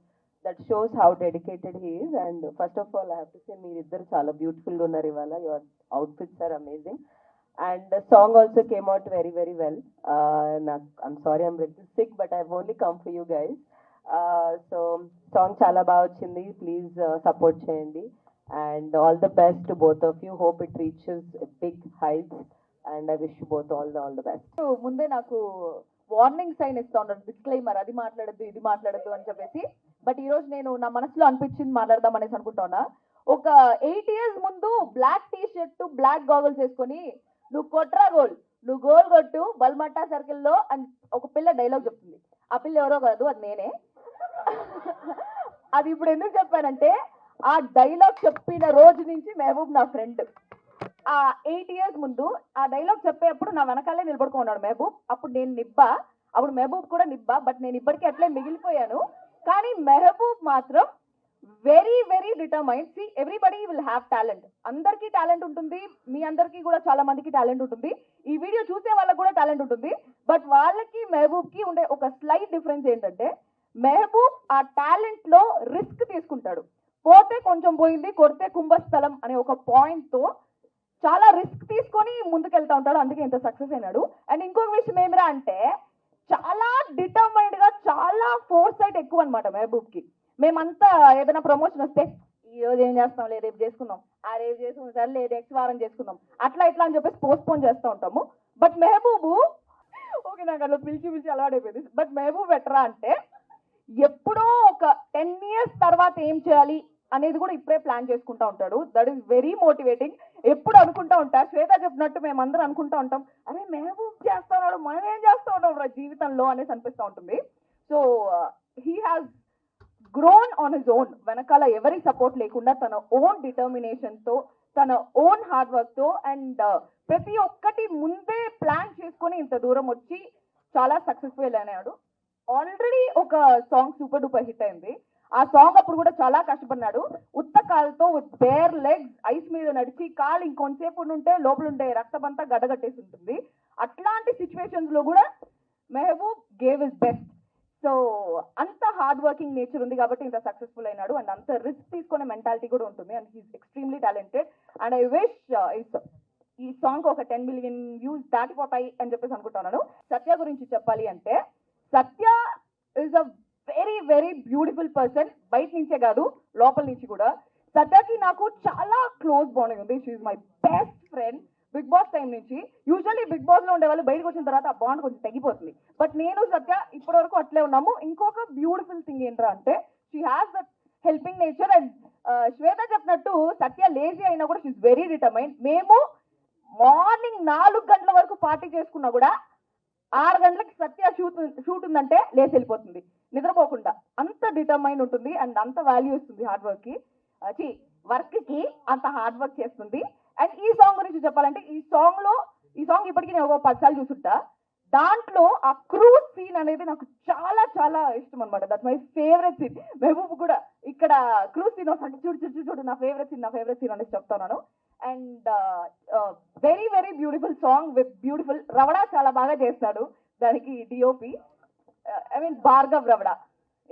Speaker 9: that shows how dedicated he is. And first of all I have to say మీరిద్దరు చాలా బ్యూటిఫుల్గా ఉన్నారు ఇవాళ. Your outfits are amazing. And the song also came out very, very well. I'm sorry I'm little sick, but I've only come for you guys. So song chala baga vachindi. Please support cheyandi. And all the best to both of you. Hope it reaches big heights. And I wish you both all the best.
Speaker 10: ముందే నాకు warning sign ఇస్తా ఉన్నాడు, disclaimer, అది మాట్లాడద్దు ఇది మాట్లాడద్దు అని చెప్పేసి. బట్ ఈ రోజు నేను నా మనసులో అనిపించింది మాట్లాడదాం అనేసి అనుకుంటున్నా. ఒక 8 years ముందు black T shirt black goggles వేసుకొని నువ్వు కొట్రా గోల్, నువ్వు గోల్ కొట్టు బల్మట్టా సర్కిల్లో అని ఒక పిల్ల డైలాగ్ చెప్తుంది. ఆ పిల్ల ఎవరో కాదు, అది నేనే. అది ఇప్పుడు ఎందుకు చెప్పానంటే ఆ డైలాగ్ చెప్పిన రోజు నుంచి మెహబూబ్ నా ఫ్రెండ్. ఆ 8 years ముందు ఆ డైలాగ్ చెప్పేటప్పుడు నా వెనకాలే నిలబడుకున్నాడు మెహబూబ్. అప్పుడు నేను నిబ్బా, అప్పుడు మెహబూబ్ కూడా నిబ్బా. బట్ నేను ఇప్పటికీ అట్లే మిగిలిపోయాను. కానీ మెహబూబ్ మాత్రం very very determined. See everybody will have talent. అందరికీ టాలెంట్ ఉంటుంది, మీ అందరికీ కూడా చాలా మందికి టాలెంట్ ఉంటుంది, ఈ వీడియో చూసే వాళ్ళకి కూడా టాలెంట్ ఉంటుంది. బట్ వాళ్ళకి మెహబూబ్కి ఉండే ఒక స్లైట్ డిఫరెన్స్ ఏంటంటే మెహబూబ్ ఆ టాలెంట్ లో రిస్క్ తీసుకుంటాడు. పోతే కొంచెం పోయింది, కొడితే కుంభస్థలం అనే ఒక పాయింట్ తో చాలా రిస్క్ తీసుకొని ముందుకెళ్తా ఉంటాడు. అందుకే ఇంత సక్సెస్ అయినాడు. అండ్ ఇంకొక విషయం ఏమిరా అంటే చాలా డిటర్మైన్డ్ గా, చాలా ఫోర్స్ సైట్ ఎక్కువ అనమాట మెహబూబ్కి. మేమంతా ఏదైనా ప్రమోషన్ వస్తే ఈ రోజు ఏం చేస్తాం, లేదు రేపు చేసుకుందాం, ఆ రేపు చేసుకుందాం, సరే లేదు నెక్స్ట్ వారం చేసుకుందాం, అట్లా ఇట్లా అని చెప్పేసి పోస్ట్పోన్ చేస్తూ ఉంటాము. బట్ మెహబూబు ఓకే, నాకు అట్లా పిలిచి అలవాటైపోయింది. బట్ మెహబూబ్ ఎట్రా అంటే ఎప్పుడో ఒక 10 years తర్వాత ఏం చేయాలి అనేది కూడా ఇప్పుడే ప్లాన్ చేసుకుంటా ఉంటాడు. That is very motivating. ఎప్పుడు అనుకుంటా ఉంటా, శ్వేత చెప్పినట్టు మేమందరం అనుకుంటా ఉంటాం, అరే మెహబూబ్ చేస్తా ఉన్నాడు, మనం ఏం చేస్తూ ఉంటాం రా జీవితంలో అనేసి అనిపిస్తూ ఉంటుంది. So he has grown on his own. వెనకాల ఎవరి సపోర్ట్ లేకుండా తన ఓన్ డిటర్మినేషన్ తో, తన ఓన్ హార్డ్ వర్క్ తో అండ్ ప్రతి ఒక్కటి ముందే ప్లాన్ చేసుకొని ఇంత దూరం వచ్చి చాలా సక్సెస్ఫుల్ అయినాడు. ఆల్రెడీ ఒక సాంగ్ సూపర్ డూపర్ హిట్ అయింది. ఆ సాంగ్ అప్పుడు కూడా చాలా కష్టపడినాడు. ఉత్త కాలుతో విత్ బేర్ లెగ్స్ ఐస్ మీద నడిచి కాలు ఇంకొంతసేపు ఉంటే లోపల ఉండే రక్తం అంతా గడ్డగట్టేసి ఉంటుంది. అట్లాంటి సిచ్యువేషన్స్ లో కూడా Mehboob gave his best. So అంత హార్డ్ వర్కింగ్ నేచర్ ఉంది కాబట్టి ఇంత సక్సెస్ఫుల్ అయినాడు. అండ్ అంత రిస్క్ తీసుకునే మెంటాలిటీ కూడా ఉంటుంది. And he's extremely talented. And I wish ఈ సాంగ్ ఒక 10 million views దాటిపోతాయి అని చెప్పేసి అనుకుంటున్నాను. సత్య గురించి చెప్పాలి అంటే Satya is a very very beautiful person. బయట నుంచే కాదు, లోపల నుంచి కూడా. సత్యకి నాకు చాలా క్లోజ్ బాండింగ్ ఉంది. She is my best friend. Big boss time నుంచి. యూజువల్లీ బిగ్ బాస్ లో ఉండే వాళ్ళు బయటకు వచ్చిన తర్వాత ఆ బాండ్ కొంచెం తగ్గిపోతుంది. బట్ నేను సత్య ఇప్పటి వరకు అట్లే ఉన్నాము. ఇంకొక బ్యూటిఫుల్ థింగ్ ఏంట్రా అంటే she has that helping nature. And Shweta చెప్పినట్టు సత్య లేజీ అయినా కూడా షీఈ్ వెరీ డిటర్మైన్డ్. మేము మార్నింగ్ 4 గంటల వరకు పార్టీ చేసుకున్నా కూడా 6 గంటలకి సత్య షూట్ ఉందంటే లేచి వెళ్ళిపోతుంది నిద్రపోకుండా. అంత డిటర్మైన్ ఉంటుంది అండ్ అంత వాల్యూ ఇస్తుంది హార్డ్ వర్క్ కి, వర్క్ కి అంత హార్డ్ వర్క్ చేస్తుంది. అండ్ ఈ సాంగ్ గురించి చెప్పాలంటే ఈ సాంగ్ ఇప్పటికీ నేను ఒక 10 సార్లు చూసుంటా. దాంట్లో ఆ క్రూజ్ సీన్ అనేది నాకు చాలా చాలా ఇష్టం అనమాట. That my favourite scene. Mehboob కూడా ఇక్కడ క్రూజ్ సీన్ వస్తుంది, చూడు నా ఫేవరెట్ సీన్ అనేసి చెప్తున్నాను. And very very beautiful song with beautiful Ravada చాలా బాగా చేస్తాడు దానికి DOP, I mean Bhargav Ravada.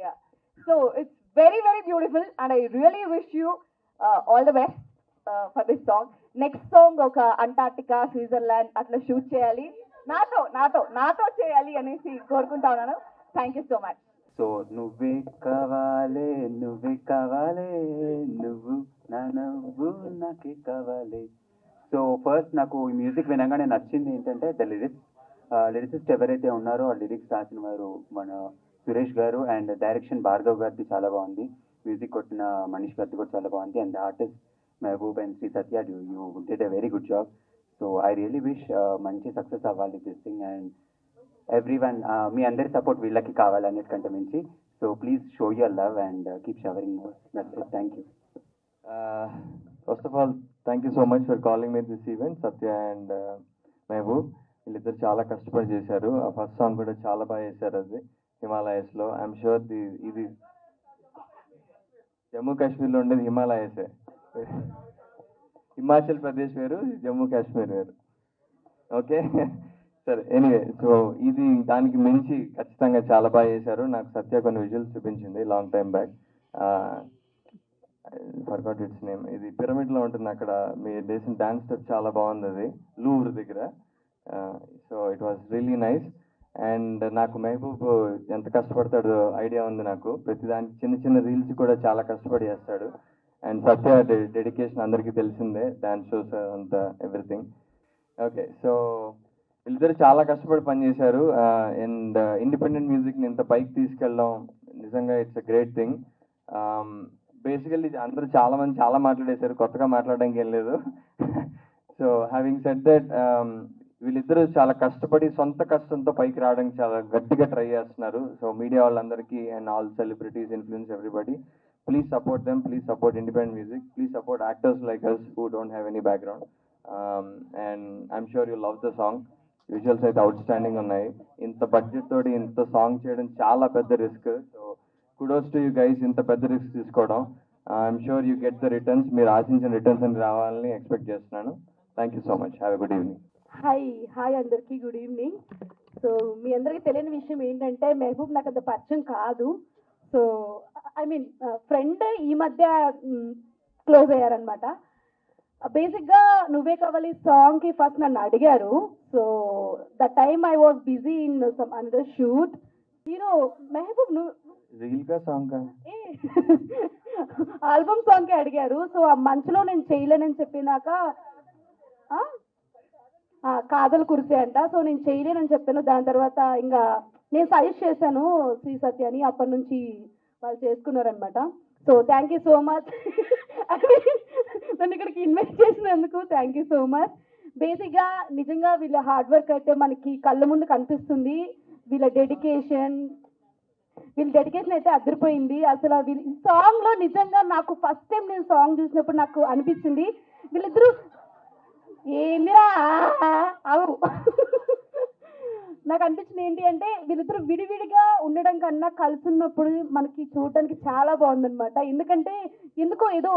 Speaker 10: Ya, so it's very very beautiful and I really wish you all the best for this song. Next song ఒక Antarctica, Switzerland అట్లా shoot చేయాలి, నాతో చేయాలి అనేసి కోరుకుంటా ఉన్నాను. Thank you so much.
Speaker 6: So నువ్వే కావాలి నువ్వు నా నవ్వు నాకే కావాలి. సో ఫస్ట్ నాకు ఈ మ్యూజిక్ వినగానే నచ్చింది ఏంటంటే ద లిరిసిస్ట్ ఎవరైతే ఉన్నారో ఆ లిరిక్స్ రాసిన వారు మన సురేష్ గారు. అండ్ డైరెక్షన్ భార్గవ్ గారిది చాలా బాగుంది. మ్యూజిక్ కొట్టిన మనీష్ గారిది కూడా చాలా బాగుంది. And artist Mehboob and Sri Satya, you did a very good job. So I really wish మంచి సక్సెస్ అవ్వాలి దిస్ థింగ్. అండ్ ఎవ్రీవన్ మీ అందరి సపోర్ట్ వీళ్ళకి కావాలి అన్నిటికంటే మించి. So please show your love and keep showering more. Thank you.
Speaker 5: First of all thank you so much for calling me this event. Satya and Mehboob వీళ్ళిద్దరు చాలా కష్టపడి చేశారు. ఆ ఫస్ట్ సాంగ్ కూడా చాలా బాగా చేశారు, అది హిమాలయస్లో. ఐఎమ్ షూర్ ఇది జమ్మూ కాశ్మీర్లో ఉండేది హిమాలయసే. హిమాచల్ ప్రదేశ్ వేరు, జమ్మూ కాశ్మీర్ వేరు. ఓకే సరే, ఎనీవే, సో ఇది దానికి మించి ఖచ్చితంగా చాలా బాగా చేశారు. నాకు సత్య కొన్ని విజువల్స్ చూపించింది long time back.
Speaker 11: Forgot its name, ఇది పిరమిడ్లో ఉంటుంది అక్కడ మీరు చేసిన డాన్స్ స్టెప్ చాలా బాగుంది, అది లూవ్ర్ దగ్గర. So it was really nice. And నాకు మెహబూబ్ ఎంత కష్టపడతాడో ఐడియా ఉంది నాకు. ప్రతిదానికి చిన్న చిన్న రీల్స్ కూడా చాలా కష్టపడి చేస్తాడు. అండ్ సత్య డెడికేషన్ అందరికీ తెలిసిందే, డాన్స్ షోస్ అంతా ఎవ్రీథింగ్. ఓకే, సో వీళ్ళిద్దరు చాలా కష్టపడి పనిచేశారు. అండ్ ఇండిపెండెంట్ మ్యూజిక్ని ఇంత పైకి తీసుకెళ్ళడం నిజంగా it's a great thing. Basically అందరూ చాలామంది చాలా మాట్లాడేశారు, కొత్తగా మాట్లాడడానికి ఏం లేదు. సో హ్యావింగ్ సెడ్ దట్, వీళ్ళిద్దరూ చాలా కష్టపడి సొంత కష్టంతో పైకి రావడానికి చాలా గట్టిగా ట్రై చేస్తున్నారు. సో మీడియా వాళ్ళందరికీ and all celebrities, influence everybody, please support them, please support independent music, please support actors like us who don't have any background. And I'm sure you love the song. Visuals అయితే outstanding ఉన్నాయి. ఇంత budget తోటి ఇంత song చేయడం చాలా పెద్ద risk. So kudos to you guys, ఇంత పెద్ద రిస్క్ తీసుకోవడం. I'm sure you get the returns, మీరు ఆశించిన రిటర్న్స్ అని రావాలని ఎక్స్పెక్ట్ చేస్తున్నాను. Thank you so much, have a good evening.
Speaker 10: Hi అందరికీ గుడ్ ఈవినింగ్. సో మీ అందరికీ తెలియని విషయం ఏంటంటే మెహబూబ్ నాకు అంత పరిచయం కాదు. సో ఐ మీన్ ఫ్రెండ్ ఈ మధ్య క్లోజ్ అయ్యారనమాట. బేసిక్గా నువ్వే కావాలి సాంగ్కి ఫస్ట్ నన్ను అడిగారు. So the time I was busy in some another shoot. Mehboob నువ్వు ఆల్బమ్ సాంగ్కి అడిగారు. సో ఆ మంచులో నేను చేయలేనని చెప్పినాక కాదలు కురిసే అంట. సో నేను చేయలేనని చెప్పాను. దాని తర్వాత ఇంకా నేను సజెస్ట్ చేశాను శ్రీ సత్య అని, అప్పటి నుంచి వాళ్ళు చేసుకున్నారనమాట. So thank you so much. నన్ను ఇక్కడికి ఇన్వైట్ చేసినందుకు థ్యాంక్ యూ సో మచ్. బేసిక్గా నిజంగా వీళ్ళ హార్డ్ వర్క్ అయితే మనకి కళ్ళ ముందు కనిపిస్తుంది. వీళ్ళ డెడికేషన్ అయితే అదిరిపోయింది. అసలు వీళ్ళ సాంగ్లో నిజంగా నాకు ఫస్ట్ టైం నేను సాంగ్ చూసినప్పుడు నాకు అనిపించింది వీళ్ళిద్దరూ ఏందిరా అవు నాకు అనిపించింది ఏంటి అంటే వీళ్ళిద్దరు విడివిడిగా ఉండడం కన్నా కలిసి ఉన్నప్పుడు మనకి చూడటానికి చాలా బాగుందనమాట. ఎందుకంటే ఎందుకో ఏదో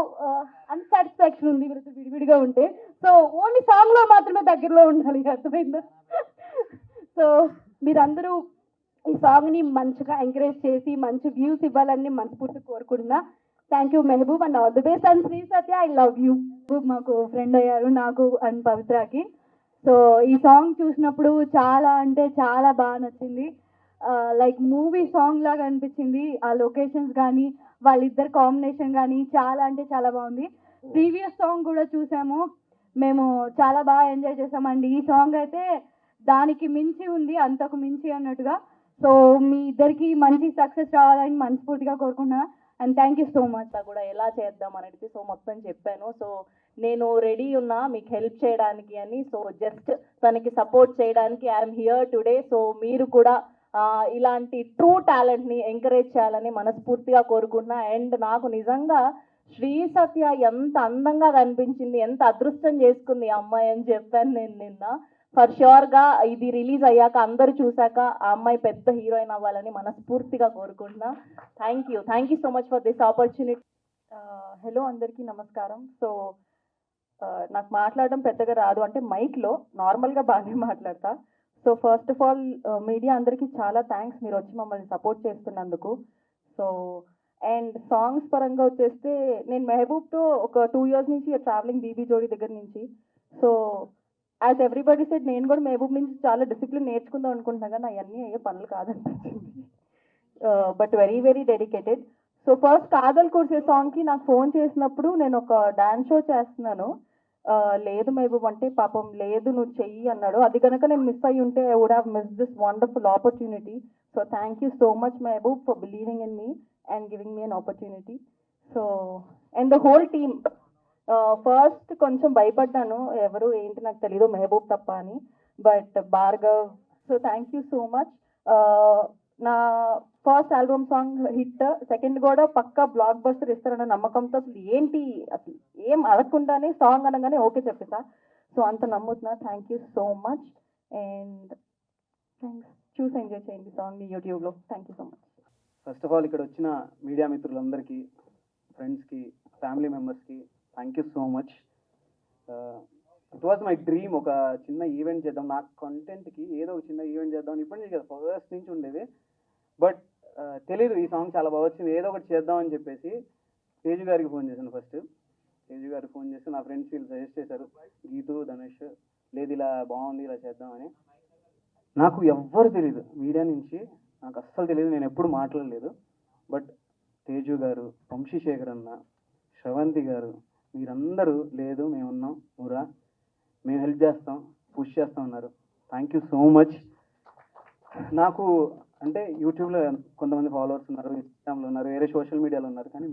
Speaker 10: అన్సాటిస్ఫాక్షన్ ఉంది వీళ్ళిద్దరు విడివిడిగా ఉంటే. సో ఓన్లీ సాంగ్లో మాత్రమే దగ్గరలో ఉండాలి, అర్థమైందా? సో మీరందరూ ఈ సాంగ్ని మంచిగా ఎంకరేజ్ చేసి మంచి వ్యూస్ ఇవ్వాలని మనస్ఫూర్తిగా కోరుకుంటున్నా. Thank you Mehboob and all the best. And Sri Satya, I love you.
Speaker 4: మాకు ఫ్రెండ్ అయ్యారు, నాకు అండ్ పవిత్రకి. సో ఈ సాంగ్ చూసినప్పుడు చాలా అంటే చాలా బాగా నచ్చింది. లైక్ మూవీ సాంగ్ లాగా అనిపించింది. ఆ లొకేషన్స్ కానీ వాళ్ళిద్దరు కాంబినేషన్ కానీ చాలా అంటే చాలా బాగుంది. ప్రీవియస్ సాంగ్ కూడా చూసాము, మేము చాలా బాగా ఎంజాయ్ చేసామండి. ఈ సాంగ్ అయితే దానికి మించి ఉంది, అంతకు మించి అన్నట్టుగా. సో మీ ఇద్దరికి మంచి సక్సెస్ రావాలని మనస్ఫూర్తిగా కోరుకుంటున్నా. And thank you so much.
Speaker 9: కూడా ఎలా చేద్దాం అనేది సో మొత్తం చెప్పాను. సో నేను రెడీ ఉన్నా మీకు హెల్ప్ చేయడానికి అని. సో జస్ట్ తనకి సపోర్ట్ చేయడానికి ఐఎమ్ హియర్ టుడే. సో మీరు కూడా ఇలాంటి ట్రూ టాలెంట్ని ఎంకరేజ్ చేయాలని మనస్ఫూర్తిగా కోరుకుంటున్నా. అండ్ నాకు నిజంగా శ్రీ సత్య ఎంత అందంగా కనిపించింది, ఎంత అదృష్టం చేసుకుంది ఆ అమ్మాయి అని చెప్పాను నేను నిన్న. ఫర్ ష్యూర్గా ఇది రిలీజ్ అయ్యాక అందరూ చూశాక ఆ అమ్మాయి పెద్ద హీరోయిన్ అవ్వాలని మనస్ఫూర్తిగా కోరుకుంటున్నా. Thank you so much for this opportunity. Hello అందరికీ నమస్కారం. సో నాకు మాట్లాడడం పెద్దగా రాదు, అంటే మైక్లో నార్మల్గా బాగానే మాట్లాడతా. So first of all media అందరికీ చాలా థ్యాంక్స్, మీరు వచ్చి మమ్మల్ని సపోర్ట్ చేస్తున్నందుకు. సో అండ్ సాంగ్స్ పరంగా వచ్చేస్తే నేను మెహబూబ్తో ఒక 2 years నుంచి ట్రావెలింగ్ బీబీ జోడీ దగ్గర నుంచి. సో యాజ్ ఎవ్రీబడి సెడ్ నేను కూడా మెహబూబ్ నుంచి చాలా డిసిప్లిన్ నేర్చుకుందాం అనుకుంటున్నాను, కానీ అవన్నీ అయ్యే పనులు కాదనిపించింది. But very very dedicated. So first కాదల్ కుర్సే సాంగ్కి నాకు ఫోన్ చేసినప్పుడు నేను ఒక డాన్స్ షో చేస్తున్నాను, లేదు మెహబూబ్ అంటే పాపం లేదు నువ్వు చెయ్యి అన్నాడు. అది కనుక నేను మిస్ అయ్యి ఉంటే I would have miss this wonderful opportunity. So thank you so much Mehboob for believing in me and giving me an opportunity. So and the whole team, first కొంచెం భయపడ్డాను, ఎవరు ఏంటి నాకు తెలీదు మెహబూబ్ తప్ప అని, but Bhargav. So thank you so much. నా first album song hit, second కూడా పక్కా బ్లాక్ బస్టర్ ఇస్తారన్న నమ్మకంతో అసలు ఏంటి అసలు ఏం అడగకుండానే సాంగ్ అనగానే ఓకే చెప్పేసా. సో అంత నమ్ముతున్నా. Thank you so much and thanks. చూసి ఎంజాయ్ చేయండి సాంగ్ని యూట్యూబ్లో. Thank you so much.
Speaker 7: First of all ఇక్కడ వచ్చిన మీడియా మిత్రులందరికీ, ఫ్రెండ్స్కి, ఫ్యామిలీ మెంబర్స్కి thank you so much. It was my dream ఒక చిన్న ఈవెంట్ చేద్దాం, నా కంటెంట్కి ఏదో ఒక చిన్న ఈవెంట్ చేద్దాం ఇప్పటి నుంచి కదా, ఫస్ట్ నుంచి ఉండేది. బట్ తెలీదు ఈ సాంగ్ చాలా బాగా వచ్చింది, ఏదో ఒకటి చేద్దామని చెప్పేసి తేజు గారికి ఫోన్ చేశాను. ఫస్ట్ తేజు గారికి ఫోన్ చేసి నా ఫ్రెండ్స్ వీళ్ళు సజెస్ట్ చేశారు, గీతు, ధనుష్, లేదు ఇలా బాగుంది ఇలా చేద్దామని. నాకు ఎవ్వరు తెలియదు మీడియా నుంచి, నాకు అస్సలు తెలియదు, నేను ఎప్పుడు మాట్లాడలేదు. బట్ తేజు గారు, వంశీశేఖర్ అన్న, శ్రవంతి గారు, మీరందరూ లేదు మేమున్నాం ఊరా, మేము హెల్ప్ చేస్తాం, పుష్ చేస్తాం అన్నారు. Thank you so much. నాకు అంటే యూట్యూబ్లో కొంతమంది ఫాలోవర్స్ ఉన్నారు, ఇన్స్టాగ్రామ్లో ఉన్నారు, వేరే సోషల్ మీడియాలో ఉన్నారు, కానీ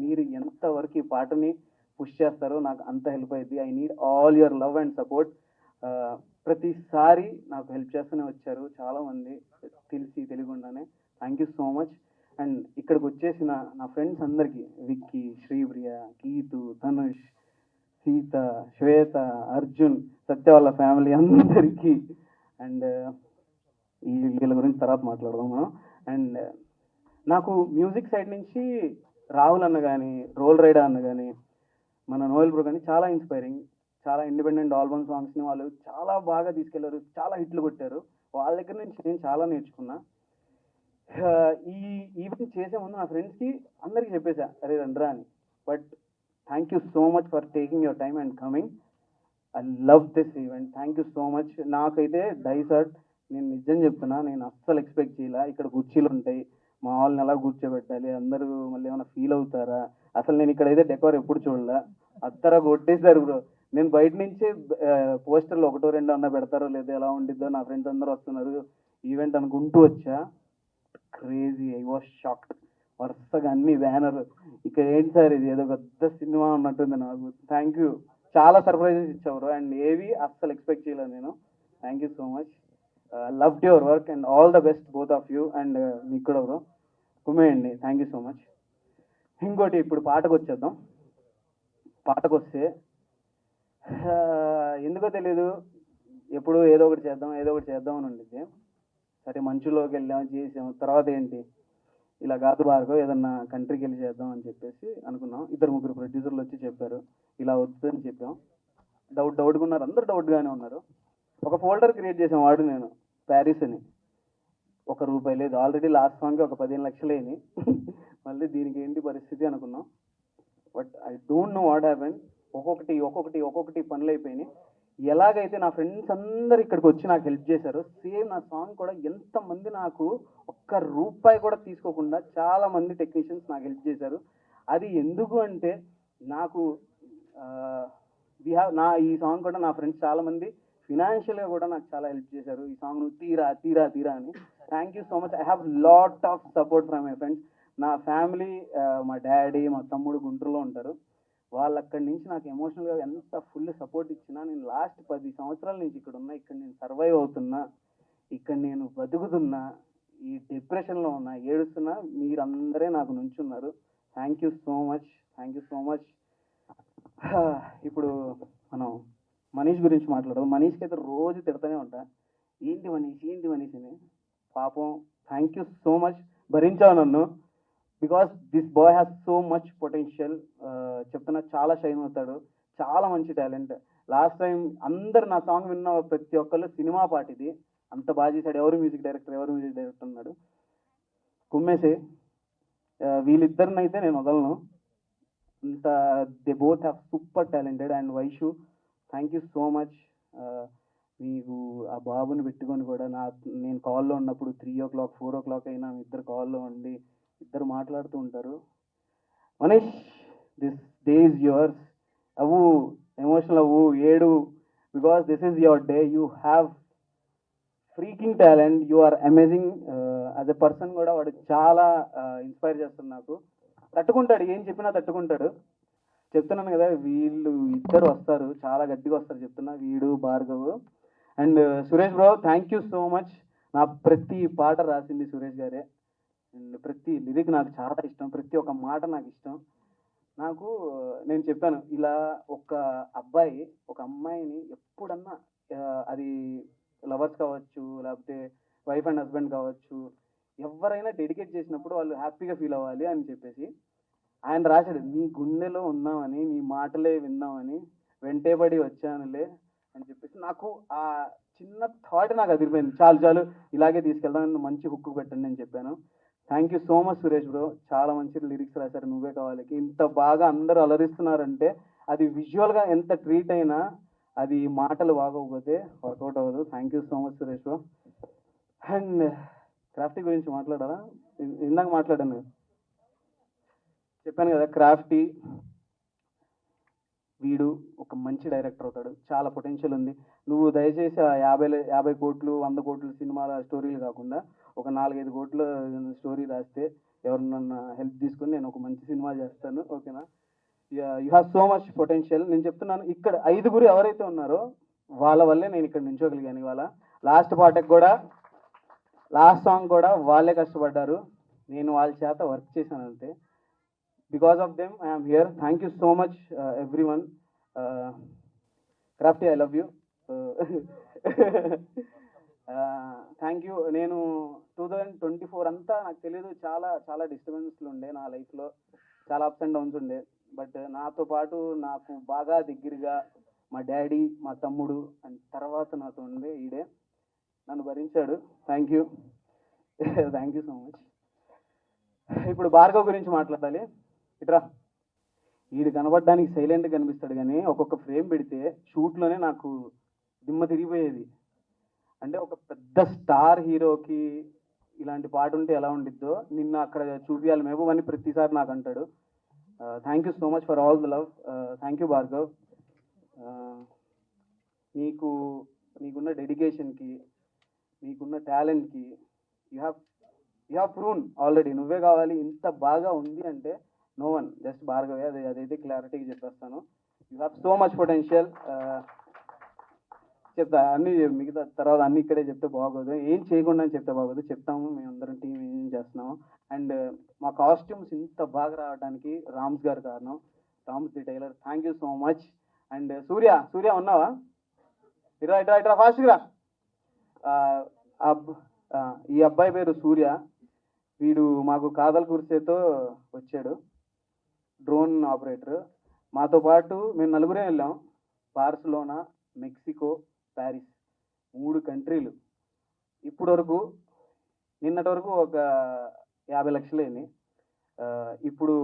Speaker 7: మీరు ఎంతవరకు ఈ పాటని పుష్ చేస్తారో నాకు అంత హెల్ప్ అయింది. I need all your love and support. ప్రతిసారి నాకు హెల్ప్ చేస్తూనే వచ్చారు చాలామంది, తెలియకుండానే. Thank you so much. And ఇక్కడికి వచ్చేసిన నా ఫ్రెండ్స్ అందరికీ, విక్కీ, శ్రీప్రియ, గీతు, ధనుష్, సీత, శ్వేత, అర్జున్, సత్య వాళ్ళ ఫ్యామిలీ అందరికీ, అండ్ వీళ్ళ గురించి తర్వాత మాట్లాడదాం మనం. అండ్ నాకు మ్యూజిక్ సైడ్ నుంచి రాహుల్ అన్న కానీ, రోల్ రైడర్ అన్న కానీ, మన నోయల్ బ్రో కానీ చాలా ఇన్స్పైరింగ్. చాలా ఇండిపెండెంట్ ఆల్బమ్ సాంగ్స్ని వాళ్ళు చాలా బాగా తీసుకెళ్లారు, చాలా హిట్లు కొట్టారు. వాళ్ళ దగ్గర నుంచి నేను చాలా నేర్చుకున్నా. ఈ ఈవెంట్ చేసే ముందు నా ఫ్రెండ్స్కి అందరికీ చెప్పేసా, అరే రండ్రా అని. But thank you so much for taking your time and coming. I love this event. Thank you so much. నాకైతే డైసర్ట్, నేను నిజం చెప్తున్నా, నేను అస్సలు ఎక్స్పెక్ట్ చేయాల. ఇక్కడ కుర్చీలు ఉంటాయి, మా వాళ్ళని ఎలా కూర్చోబెట్టాలి, అందరూ మళ్ళీ ఏమైనా ఫీల్ అవుతారా, అసలు నేను ఇక్కడైతే డెకోర్ ఎప్పుడు చూడలే, అత్తరా కొట్టేశారు బ్రో. నేను బయట నుంచి పోస్టర్లు ఒకటో రెండో అన్న పెడతారో లేదో, ఎలా ఉండిద్దో, నా ఫ్రెండ్స్ అందరూ వస్తున్నారు ఈవెంట్ అనుకుంటూ వచ్చా. Crazy, I was shocked. వరుసగా అన్ని బ్యానర్, ఇక్కడ ఏంటి సార్ ఇది, ఏదో పెద్ద సినిమా ఉన్నట్టుంది నాకు. థ్యాంక్ యూ, చాలా సర్ప్రైజెస్ ఇచ్చారు అండ్ ఏవి అస్సలు ఎక్స్పెక్ట్ చేయలేదు నేను. Thank you so much. Loved your work and all the best both of you. And మీకు కూడా బ్రో కుమేయండి. Thank you so much. ఇంకోటి, ఇప్పుడు పాటకు వచ్చేద్దాం. పాటకు వస్తే ఎందుకో తెలీదు, ఎప్పుడు ఏదో ఒకటి చేద్దాం అని ఉండిద్ది. సరే మంచులోకి వెళ్ళాము, చేసాము. తర్వాత ఏంటి, ఇలా కాదు భార్గవ్, ఏదన్నా కంట్రీకి వెళ్ళి చేద్దాం అని చెప్పేసి అనుకున్నాం. 2-3 ప్రొడ్యూసర్లు వచ్చి చెప్పారు, ఇలా వద్దని చెప్పాం. డౌట్గా ఉన్నారు, అందరు డౌట్గానే ఉన్నారు. ఒక ఫోల్డర్ క్రియేట్ చేసాం, వాడు నేను, ప్యారిస్ అని. ₹1 లేదు. ఆల్రెడీ లాస్ట్ సాంగ్కి ఒక 15 లక్షలు అయినాయి. మళ్ళీ దీనికి ఏంటి పరిస్థితి అనుకున్నాం. But I don't know what happen. ఒక్కొక్కటి పనులు అయిపోయినాయి. ఎలాగైతే నా ఫ్రెండ్స్ అందరు ఇక్కడికి వచ్చి నాకు హెల్ప్ చేశారు, సేమ్ నా సాంగ్ కూడా ఎంతమంది నాకు ₹1 కూడా తీసుకోకుండా చాలా మంది టెక్నీషియన్స్ నాకు హెల్ప్ చేశారు. అది ఎందుకు అంటే, నాకు ఈ సాంగ్ కూడా నా ఫ్రెండ్స్ చాలా మంది ఫినాన్షియల్గా కూడా నాకు చాలా హెల్ప్ చేశారు. ఈ సాంగ్ నువ్వు తీరా అని. Thank you so much. I have lot of support from my friends. నా ఫ్యామిలీ, మా డాడీ, మా తమ్ముడు గుంటూరులో ఉంటారు. వాళ్ళు అక్కడి నుంచి నాకు ఎమోషనల్గా ఎంత ఫుల్ సపోర్ట్ ఇచ్చినా, నేను లాస్ట్ 10 సంవత్సరాల నుంచి ఇక్కడ ఉన్నా, ఇక్కడ నేను సర్వైవ్ అవుతున్నా, ఇక్కడ నేను బతుకుతున్నా, ఈ డిప్రెషన్లో ఉన్నా, ఏడుస్తున్నా, మీరందరే నాకు నుంచున్నారు. Thank you so much. ఇప్పుడు మనం మనీష్ గురించి మాట్లాడదాం. మనీష్కి అయితే రోజు తిడతానే ఉంటా, ఏంటి మనీష్ అని. పాపం, థ్యాంక్ యూ సో మచ్, భరించావు నన్ను. Because this boy has so much potential. చెప్తున్నా, చాలా షైన్ అవుతాడు, చాలా మంచి టాలెంట్. లాస్ట్ టైం అందరు నా సాంగ్ విన్న ప్రతి ఒక్కళ్ళు సినిమా పాట ఇది, అంత బాగా చేశాడు. ఎవరు మ్యూజిక్ డైరెక్టర్ అన్నాడు. కుమ్మేసే. వీళ్ళిద్దరినైతే నేను వదలను. అంత they both have super talented. And Vaishu, thank you so much. మీకు ఆ బాబుని పెట్టుకొని కూడా నేను కాల్లో ఉన్నప్పుడు 3 o'clock 4 o'clock అయినా మీ ఇద్దరు కాల్లో ఉండి ఇద్దరు మాట్లాడుతూ ఉంటారు. Manish, this day is yours. అవ్వు, ఎమోషనల్ అవ్వు, ఏడు, because this is your day. You have freaking talent, you are amazing. As a person కూడా వాడు చాలా ఇన్స్పైర్ చేస్తుంది నాకు. తట్టుకుంటాడు, ఏం చెప్పినా తట్టుకుంటాడు. చెప్తున్నాను కదా, వీళ్ళు ఇద్దరు వస్తారు, చాలా గట్టిగా వస్తారు చెప్తున్నా, వీడు, Bhargav. And Suresh bro, thank you so much. నా ప్రతి పాట రాసింది సురేష్ గారే. అండ్ ప్రతి లిరిక్ నాకు చాలా ఇష్టం, ప్రతి ఒక్క మాట నాకు ఇష్టం. నాకు నేను చెప్పాను, ఇలా ఒక అబ్బాయి ఒక అమ్మాయిని ఎప్పుడన్నా, అది లవర్స్ కావచ్చు, లేకపోతే వైఫ్ అండ్ హస్బెండ్ కావచ్చు, ఎవరైనా డెడికేట్ చేసినప్పుడు వాళ్ళు హ్యాపీగా ఫీల్ అవ్వాలి అని చెప్పేసి ఆయన రాశాడు. నీ గుండెలో ఉన్నామని, నీ మాటలే విన్నామని, వెంటేబడి వచ్చానులే అని చెప్పేసి. నాకు ఆ చిన్న థాట్ నాకు అదిరిపోయింది. చాలు ఇలాగే తీసుకెళ్దాం, మంచి హుక్కు పెట్టండి అని చెప్పాను. Thank you so much Suresh bro, చాలా మంచి లిరిక్స్ రాశారు నువ్వే కావాలికి. ఇంత బాగా అందరూ అలరిస్తున్నారంటే అది విజువల్గా ఎంత ట్రీట్ అయినా అది మాటలు బాగోకపోతే వర్కౌట్ అవ్వదు. Thank you so much Suresh bro. And Crafty గురించి మాట్లాడారా? ఇందాక మాట్లాడాను, చెప్పాను కదా, క్రాఫ్టీ వీడు ఒక మంచి డైరెక్టర్ అవుతాడు, చాలా పొటెన్షియల్ ఉంది. నువ్వు దయచేసి ఆ 50 కోట్లు 100 కోట్ల సినిమాల స్టోరీలు కాకుండా ఒక 4-5 కోట్ల స్టోరీ రాస్తే ఎవరినన్నా హెల్ప్ తీసుకొని నేను ఒక మంచి సినిమా చేస్తాను, ఓకేనా? You have so much potential. నేను చెప్తున్నాను, ఇక్కడ 5 ఎవరైతే ఉన్నారో వాళ్ళ వల్లే నేను ఇక్కడ నించోగలిగాను ఇవాళ. లాస్ట్ పాటకు కూడా, లాస్ట్ సాంగ్ కూడా వాళ్ళే కష్టపడ్డారు, నేను వాళ్ళ చేత వర్క్ చేశాను అంతే. Because of them I'm here. Thank you so much every one. Crafty, I love you. Thank you. నేను 2024 అంతా నాకు తెలియదు, చాలా చాలా డిస్టర్బెన్స్లు ఉండే నా లైఫ్లో, చాలా అప్స్ అండ్ డౌన్స్ ఉండే. బట్ నాతో పాటు నాకు బాగా దగ్గరగా మా డాడీ, మా తమ్ముడు, అండ్ తర్వాత నాతో ఉండే ఈడే నన్ను భరించాడు. Thank you, thank you so much. ఇప్పుడు భార్గవ్ గురించి మాట్లాడాలి. ఇట్రా, వీడు కనబడడానికి సైలెంట్గా కనిపిస్తాడు కానీ ఒక్కొక్క ఫ్రేమ్ పెడితే షూట్లోనే నాకు దిమ్మ తిరిగిపోయేది. అంటే ఒక పెద్ద స్టార్ హీరోకి ఇలాంటి పాట ఉంటే ఎలా ఉండిద్దో నిన్ను అక్కడ చూపించాలి మేము అని ప్రతిసారి నాకు అంటాడు. Thank you so much for all the love. Thank you Bhargav. నీకున్న డెడికేషన్కి, నీకున్న టాలెంట్కి యూ హ్యావ్ ప్రూన్ ఆల్రెడీ. నువ్వే కావాలి ఇంత బాగా ఉంది అంటే నో వన్, జస్ట్ భార్గవే. అదైతే క్లారిటీగా చెప్పేస్తాను. You have so much potential. చెప్తా అన్నీ, మిగతా తర్వాత అన్నీ ఇక్కడే చెప్తే బాగోదు, ఏం చేయకుండా అని చెప్తే బాగోదు. చెప్తాము, మేమందరం టీం ఏం చేస్తున్నాము. అండ్ మా కాస్ట్యూమ్స్ ఇంత బాగా రావడానికి రామ్స్ గారు కారణం, Rams the tailor. Thank you so much. And Surya ఉన్నావా? ఇట్రా ఫాస్ట్గా. ఈ అబ్బాయి పేరు సూర్య. వీడు మాకు కాదల్ కుర్సేతో వచ్చాడు, డ్రోన్ ఆపరేటర్. మాతో పాటు మేము 4 వెళ్ళాం. Barcelona, Mexico, Paris, 3 కంట్రీలు. ఇప్పటి వరకు, నిన్నటి వరకు ఒక 50 లక్షలు అయినాయి. ఇప్పుడు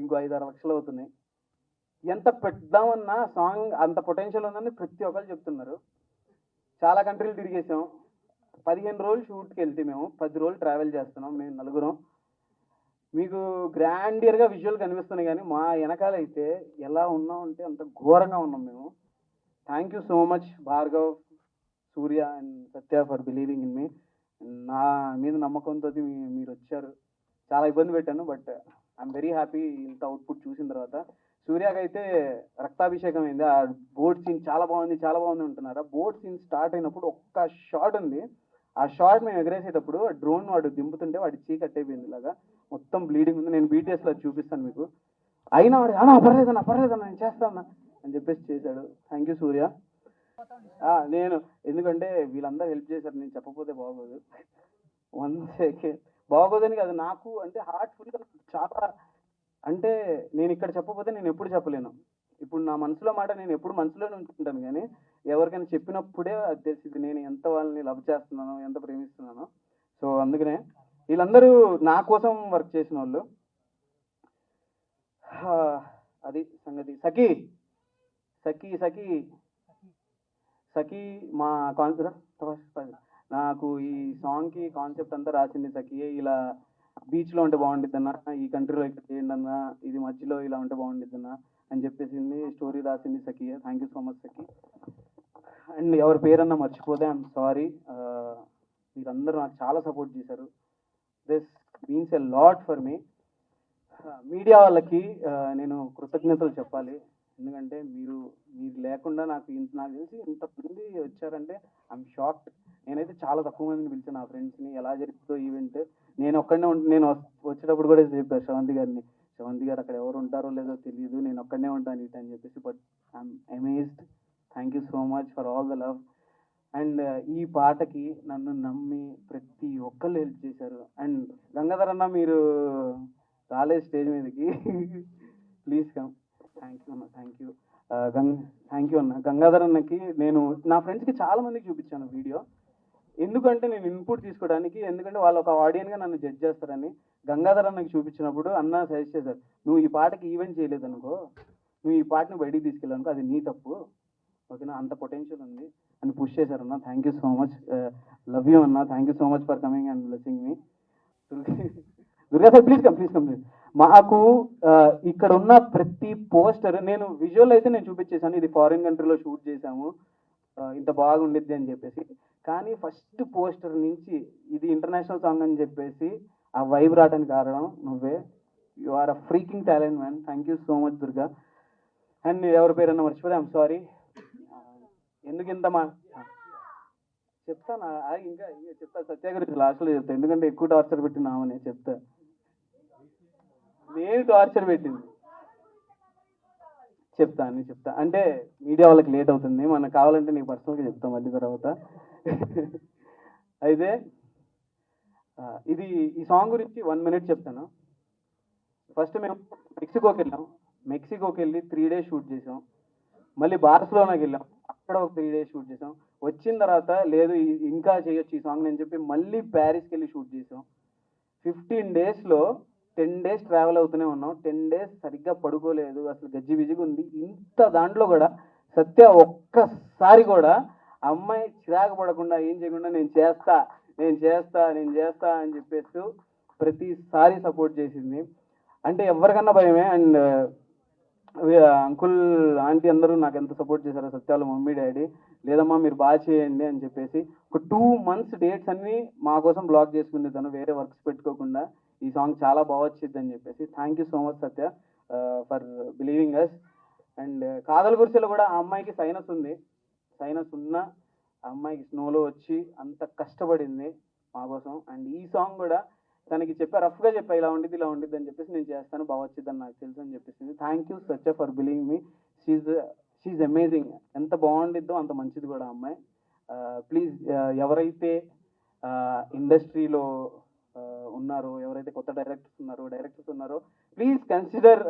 Speaker 7: ఇంకో 5-6 లక్షలు అవుతున్నాయి. ఎంత పెడదామన్నా సాంగ్ అంత పొటెన్షియల్ ఉందని ప్రతి ఒక్కరు చెప్తున్నారు. చాలా కంట్రీలు తిరిగేసాం. 15 రోజులు షూట్కి వెళ్తే మేము 10 రోజులు ట్రావెల్ చేస్తున్నాం మేము 4. మీకు గ్రాండియర్గా విజువల్ కనిపిస్తున్నాయి కానీ మా వెనకాల అయితే ఎలా ఉన్నామంటే అంత ఘోరంగా ఉన్నాం మేము. Thank you so much Bhargav, Surya and Satya for believing in మీ. నా మీద నమ్మకంతో మీరు వచ్చారు. చాలా ఇబ్బంది పెట్టాను, బట్ ఐఎమ్ వెరీ హ్యాపీ ఇంత అవుట్పుట్ చూసిన తర్వాత. సూర్యకి అయితే రక్తాభిషేకం అయింది. ఆ బోట్ సీన్ చాలా బాగుంది అంటున్నారు. ఆ బోట్ సీన్ స్టార్ట్ అయినప్పుడు ఒక్క షాట్ ఉంది. ఆ షాట్ మేము ఎగరేసేటప్పుడు డ్రోన్ వాడు దింపుతుంటే వాడి చీ కట్టయిపోయింది, ఇలాగా మొత్తం బ్లీడింగ్ ఉంది. నేను బీటీఎస్లో చూపిస్తాను మీకు. అయినా వాడు పర్లేదన్నా నేను చేస్తాను అని చెప్పేసి చేశాడు. థ్యాంక్ యూ సూర్య. నేను ఎందుకంటే వీళ్ళందరూ హెల్ప్ చేశారు, నేను చెప్పకపోతే బాగోదు. 1 సెకండ్ బాగోదని కాదు, నాకు అంటే హార్ట్ఫుల్గా చాలా, అంటే నేను ఇక్కడ చెప్పకపోతే నేను ఎప్పుడు చెప్పలేను. ఇప్పుడు నా మనసులో మాట నేను ఎప్పుడు మనసులోనే ఉంచుకుంటాను కానీ ఎవరికైనా చెప్పినప్పుడే అది తెలిసింది నేను ఎంత వాళ్ళని లవ్ చేస్తున్నానో, ఎంత ప్రేమిస్తున్నానో. సో అందుకనే వీళ్ళందరూ నా కోసం వర్క్ చేసిన వాళ్ళు. అది సంగతి. సఖీ మా నాకు ఈ సాంగ్కి కాన్సెప్ట్ అంతా రాసింది సఖియే. ఇలా బీచ్లో ఉంటే బాగుండిద్ది అన్న, ఈ కంట్రీలో ఇక్కడ చేయండి అన్న, ఇది మధ్యలో ఇలా ఉంటే బాగుండిద్ది అన్న అని చెప్పేసింది. స్టోరీ రాసింది సఖియే. Thank you so much Sakhi. And ఎవరి పేరన్నా మర్చిపోతే ఐఎమ్ సారీ. మీరందరూ నాకు చాలా సపోర్ట్ చేశారు. This means a lot for me. Media వాళ్ళకి నేను కృతజ్ఞతలు చెప్పాలి. ఎందుకంటే మీరు లేకుండా నాకు తెలిసి ఇంతమంది వచ్చారంటే ఐఎమ్ షాక్డ్. నేనైతే చాలా తక్కువ మందిని పిలిచాను నా ఫ్రెండ్స్ని. ఎలా జరుగుతుందో ఈవెంట్ నేను ఒక్కడనే నేను వచ్చేటప్పుడు కూడా చెప్పాను శ్రవంతి గారు అక్కడ ఎవరు ఉంటారో లేదో తెలియదు, నేను ఒక్కడనే ఉంటాను ఇటు అని చెప్పేసి. But I'm amazed. Thank you so much for all the love. And ఈ పాటకి నన్ను నమ్మి ప్రతి ఒక్కళ్ళు హెల్ప్ చేశారు. అండ్ గంగాధర్ అన్న మీరు రాలేదు స్టేజ్ మీదకి, ప్లీజ్ కమ్. థ్యాంక్ యూ అన్న, థ్యాంక్ యూ అన్న. గంగాధర్ అన్నకి నేను నా ఫ్రెండ్స్కి చాలా మందికి చూపించాను వీడియో. ఎందుకంటే నేను ఇన్పుట్ తీసుకోవడానికి, ఎందుకంటే వాళ్ళు ఒక ఆడియన్గా నన్ను జడ్జ్ చేస్తారని. గంగాధర్ అన్నకి చూపించినప్పుడు అన్న సజెస్ట్ చేశారు, నువ్వు ఈ పాటకి ఈవెంట్ చేయలేదనుకో, నువ్వు ఈ పాటని బయటికి తీసుకెళ్ళానుకో అది నీ తప్పు, ఓకేనా, అంత పొటెన్షియల్ ఉంది అని పుష్ చేశారన్న. Thank you so much, love you అన్న, thank you so much for coming and blessing me. Durga sir please come, please come. మాకు ఇక్కడ ఉన్న ప్రతి పోస్టర్, నేను విజువల్ అయితే నేను చూపించేశాను, ఇది ఫారిన్ కంట్రీలో షూట్ చేశాము, ఇంత బాగుండిద్ది అని చెప్పేసి. కానీ ఫస్ట్ పోస్టర్ నుంచి ఇది ఇంటర్నేషనల్ సాంగ్ అని చెప్పేసి ఆ వైబ్ రావడానికి కారణం నువ్వే. You are a freaking talent man. Thank you so much Durga. And ఎవరి పేరన్నా మర్చిపోతే ఐమ్ సారీ. ఎందుకు ఇంత చెప్తాను, ఇంకా చెప్తా, సత్య గురించి లాస్ట్లో చెప్తా, ఎందుకంటే ఎక్కువ టార్చర్ పెట్టినామని చెప్తా. నేను టార్చర్ పెట్టింది చెప్తా అని చెప్తా, అంటే మీడియా వాళ్ళకి లేట్ అవుతుంది, మనకు కావాలంటే నీకు పర్సనల్గా చెప్తాం మళ్ళీ తర్వాత. అయితే ఇది ఈ సాంగ్ గురించి 1 minute చెప్తాను. ఫస్ట్ మేము మెక్సికోకి వెళ్ళాం, మెక్సికోకి వెళ్ళి 3 days షూట్ చేసాం. మళ్ళీ బార్సిలోనాకి వెళ్ళాం, అక్కడ ఒక 3 days షూట్ చేసాం. వచ్చిన తర్వాత లేదు ఇంకా చేయొచ్చు ఈ సాంగ్ అని చెప్పి మళ్ళీ ప్యారిస్కి వెళ్ళి షూట్ చేసాం. 15 daysలో 10 days ట్రావెల్ అవుతూనే ఉన్నాం. 10 days సరిగ్గా పడుకోలేదు, అసలు గజ్జి బిజిగా ఉంది. ఇంత దాంట్లో కూడా సత్య ఒక్కసారి కూడా అమ్మాయి చిరాకు పడకుండా ఏం చేయకుండా నేను చేస్తా అని చెప్పేస్తూ ప్రతిసారి సపోర్ట్ చేసింది. అంటే ఎవరికన్నా భయమే. అండ్ అంకుల్ ఆంటీ అందరూ నాకు ఎంత సపోర్ట్ చేశారో, సత్యాలు మమ్మీ డాడీ, లేదమ్మా మీరు బాగా చేయండి అని చెప్పేసి ఒక 2 months డేట్స్ అన్ని మా కోసం బ్లాక్ చేసుకుంది తను, వేరే వర్క్స్ పెట్టుకోకుండా. ఈ సాంగ్ చాలా బాగా వచ్చింది అని చెప్పేసి. Thank you so much Satya for believing us. And కాదల గురిసెలో కూడా ఆ అమ్మాయికి సైనస్ ఉంది, సైనస్ ఉన్న ఆ అమ్మాయికి స్నోలో వచ్చి అంత కష్టపడింది మా కోసం. అండ్ ఈ సాంగ్ కూడా తనకి చెప్పా, రఫ్గా చెప్పా, ఇలా ఉండిద్ది అని చెప్పేసి, నేను చేస్తాను బాగా వచ్చిద్దని నాకు తెలుసు అని చెప్పేసి. Thank you Satya for believing me. She's amazing. ఎంత బాగుండిద్దో అంత మంచిది కూడా ఆ అమ్మాయి. ప్లీజ్ ఎవరైతే ఇండస్ట్రీలో ఉన్నారో, ఎవరైతే కొత్త డైరెక్టర్స్ ఉన్నారో please consider,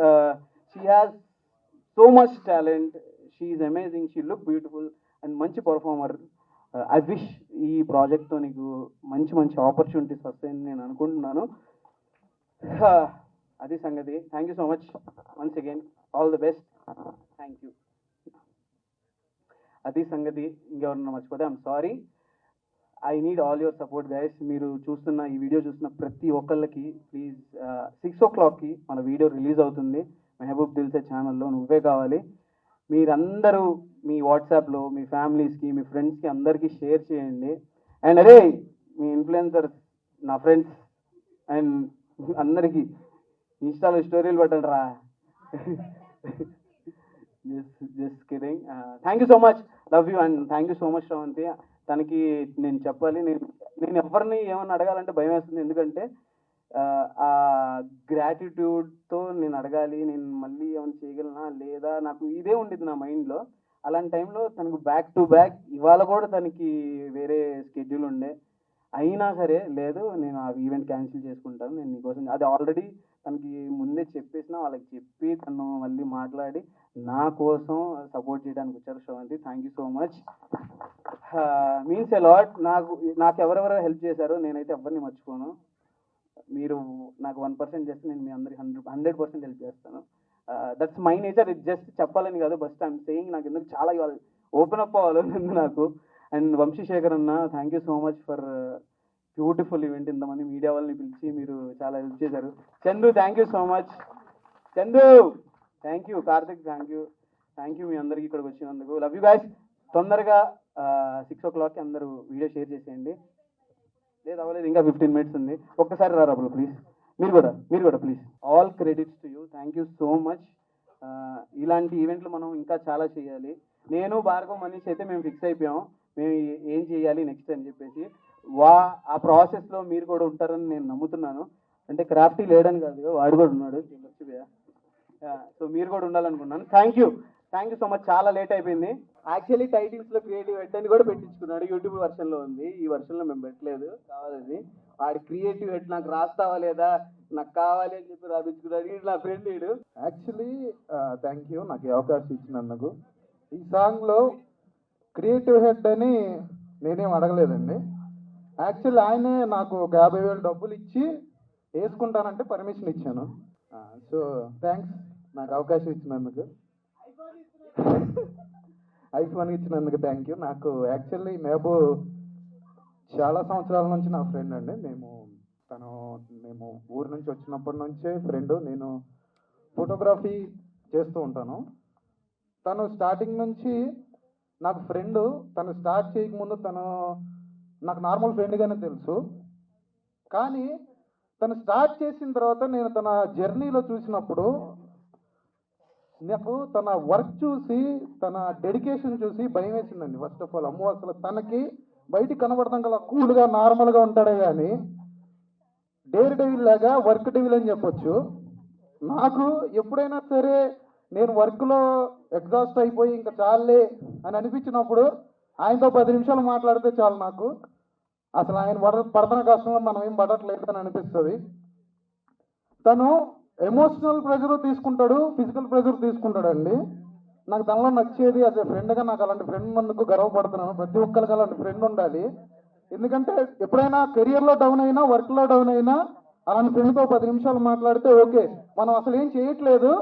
Speaker 7: she has so much talent, she's amazing, she look beautiful and మంచి పర్ఫార్మర్. ఐ విష్ ఈ ప్రాజెక్ట్తో నీకు మంచి ఆపర్చునిటీస్ వస్తాయని నేను అనుకుంటున్నాను. అది సంగతి. Thank you so much once again, all the best. Thank you. అది సంగతి. ఇంకెవరన్నా మర్చిపోతే I'm sorry. I need all your support guys. మీరు ఈ వీడియో చూస్తున్న ప్రతి ఒక్కళ్ళకి ప్లీజ్ 6 o'clockకి మన వీడియో రిలీజ్ అవుతుంది మెహబూబ్ దిల్సే ఛానల్లో. నువ్వే కావాలి. మీరందరూ మీ వాట్సాప్లో మీ ఫ్యామిలీస్కి మీ ఫ్రెండ్స్కి అందరికీ షేర్ చేయండి. అండ్ అరే మీ ఇన్ఫ్లుయెన్సర్స్ నా ఫ్రెండ్స్ అండ్ అందరికీ ఇన్స్టాలో స్టోరీలు పెట్టండి రా. Just kidding. Thank you so much, love you. And thank you so much Sravanthi. తనకి నేను చెప్పాలి, నేను ఎవరిని ఏమన్నా అడగాలంటే భయం వేస్తుంది, ఎందుకంటే ఆ గ్రాటిట్యూడ్తో నేను అడగాలి, నేను మళ్ళీ ఏమైనా చేయగలనా లేదా, నాకు ఇదే ఉండేది నా మైండ్లో. అలాంటి టైంలో తనకు బ్యాక్ టు బ్యాక్ ఇవాళ కూడా తనకి వేరే స్కెడ్యూల్ ఉండే, అయినా సరే లేదు నేను ఆ ఈవెంట్ క్యాన్సిల్ చేసుకుంటాను, నేను నీకోసం, అది ఆల్రెడీ తనకి ముందే చెప్పేసిన, వాళ్ళకి చెప్పి తను మళ్ళీ మాట్లాడి నా కోసం సపోర్ట్ చేయడానికి వచ్చారు Sravanthi. Thank you so much, means a lot. నాకు ఎవరెవరో హెల్ప్ చేశారో నేనైతే ఎవరిని మర్చిపోను. మీరు నాకు 1% చేస్తే నేను మీ అందరికి 100% హెల్ప్ చేస్తాను. That's my nature. ఇది జస్ట్ చెప్పాలని కాదు, బస్ట్ ఐఎమ్ సేయింగ్. నాకు ఎందుకు చాలా ఇవాళ ఓపెన్ అప్ అవ్వాలని నాకు. అండ్ వంశీశేఖర్ అన్న, thank you so much for beautiful event. ఇంతమంది మీడియా వాళ్ళని పిలిచి మీరు చాలా హెల్ప్ చేశారు. Chandu thank you so much. Chandu thank you. Karthik thank you మీ అందరికీ ఇక్కడికి వచ్చినందుకు. Love you guys. తొందరగా 6 o'clockకి అందరూ వీడియో షేర్ చేసేయండి. లేదు అవ్వలేదు, ఇంకా 15 minutes ఉంది. ఒక్కసారి రా రబులు ప్లీజ్. మీరు కూడా please. All credits to you. Thank you so much. ఇలాంటి ఈవెంట్లు మనం ఇంకా చాలా చేయాలి. నేను భార్గవ్ మనీష్ అయితే మేము ఫిక్స్ అయిపోయాం, మేము ఏం చేయాలి నెక్స్ట్ అని చెప్పేసి. ఆ ప్రాసెస్లో మీరు కూడా ఉంటారని నేను నమ్ముతున్నాను. అంటే క్రాఫ్టీ లేడని కాదు, వాడు కూడా ఉన్నాడు, సో మీరు కూడా ఉండాలనుకున్నాను. Thank you so much. చాలా లేట్ అయిపోయింది. యాక్చువల్లీ టైటిల్స్లో క్రియేటివ్ హెడ్ అని కూడా పెట్టించుకున్నాడు, యూట్యూబ్ వర్షన్లో ఉంది, ఈ వర్షన్లో మేము పెట్టలేదు. కావాలని వాడి క్రియేటివ్ హెడ్ నాకు రాస్తావా లేదా, నాకు కావాలి అని చెప్పి రాపించుకున్నాడు. వీడు నా ఫ్రెండ్ వీడు.
Speaker 2: యాక్చువల్లీ థ్యాంక్ యూ నాకు ఈ అవకాశం ఇచ్చినందుకు. ఈ సాంగ్లో క్రియేటివ్ హెడ్ అని నేనేం అడగలేదండి.
Speaker 12: యాక్చువల్లీ ఆయనే నాకు ఒక 50,000 డబ్బులు ఇచ్చి వేసుకుంటానంటే పర్మిషన్ ఇచ్చాను. సో థ్యాంక్స్ నాకు అవకాశం ఇచ్చినందుకు, ఐఫోన్ ఇచ్చినందుకు థ్యాంక్ యూ. నాకు యాక్చువల్లీ మెహబూబ్ చాలా సంవత్సరాల నుంచి నా ఫ్రెండ్ అండి. మేము ఊరు నుంచి వచ్చినప్పటి నుంచే ఫ్రెండ్. నేను ఫోటోగ్రఫీ చేస్తూ ఉంటాను. తను స్టార్టింగ్ నుంచి నాకు ఫ్రెండ్. తను స్టార్ట్ చేయకముందు తను నాకు నార్మల్ ఫ్రెండ్గానే తెలుసు. కానీ తను స్టార్ట్ చేసిన తర్వాత నేను తన జర్నీలో చూసినప్పుడు నాకు తన వర్క్ చూసి, తన డెడికేషన్ చూసి భయం వేసిందండి. ఫస్ట్ ఆఫ్ ఆల్ అమ్మో, అసలు తనకి బయటికి కనబడతాం కదా కూల్గా నార్మల్గా ఉంటాడే కానీ డేర్ డెవిల్ లాగా వర్క్ డెవిల్ అని చెప్పొచ్చు. నాకు ఎప్పుడైనా సరే నేను వర్క్లో ఎగ్జాస్ట్ అయిపోయి ఇంకా చాలే అని అనిపించినప్పుడు ఆయనతో 10 నిమిషాలు మాట్లాడితే చాలు, నాకు అసలు ఆయన పడుతున్న కష్టంలో మనం ఏం పడట్లేదు అని అనిపిస్తుంది. తను ఎమోషనల్ ప్రెజర్ తీసుకుంటాడు, ఫిజికల్ ప్రెజర్ తీసుకుంటాడండి. నాకు తనలో నచ్చేది యాజ్ ఏ ఫ్రెండ్గా నాకు అలాంటి ఫ్రెండ్ అందుకు గర్వపడుతున్నాను. ప్రతి ఒక్కరికి అలాంటి ఫ్రెండ్ ఉండాలి. ఎందుకంటే ఎప్పుడైనా కెరియర్లో డౌన్ అయినా, వర్క్లో డౌన్ అయినా అలాంటి ఫ్రెండ్తో 10 నిమిషాలు మాట్లాడితే ఓకే, మనం అసలు ఏం చేయట్లేదు,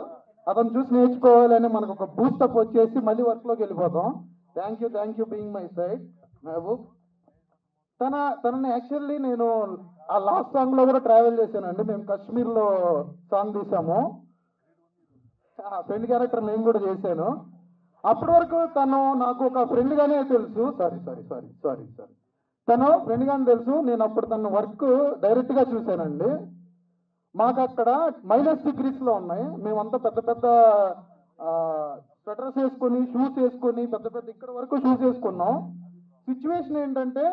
Speaker 12: అతను చూసి నేర్చుకోవాలని మనకు ఒక బూస్టప్ వచ్చేసి మళ్ళీ వర్క్లోకి వెళ్ళిపోతాం. Thank you being my side Mehboob. తనని యాక్చువల్లీ నేను ఆ లాస్ట్ సాంగ్లో కూడా ట్రావెల్ చేశానండి. మేము కాశ్మీర్లో సాంగ్ తీసాము. ఫ్రెండ్ క్యారెక్టర్ నేను కూడా చేశాను. అప్పటి వరకు తను నాకు ఒక ఫ్రెండ్గానే తెలుసు. సారీ తను ఫ్రెండ్గానే తెలుసు. నేను అప్పుడు తన వర్క్ డైరెక్ట్గా చూశానండి. మాకు అక్కడ -డిగ్రీస్లో ఉన్నాయి. మేమంతా పెద్ద స్వెటర్స్ వేసుకొని, షూస్ వేసుకొని, పెద్ద ఇక్కడ వరకు షూస్ వేసుకున్నాం. సిచ్యువేషన్ ఏంటంటే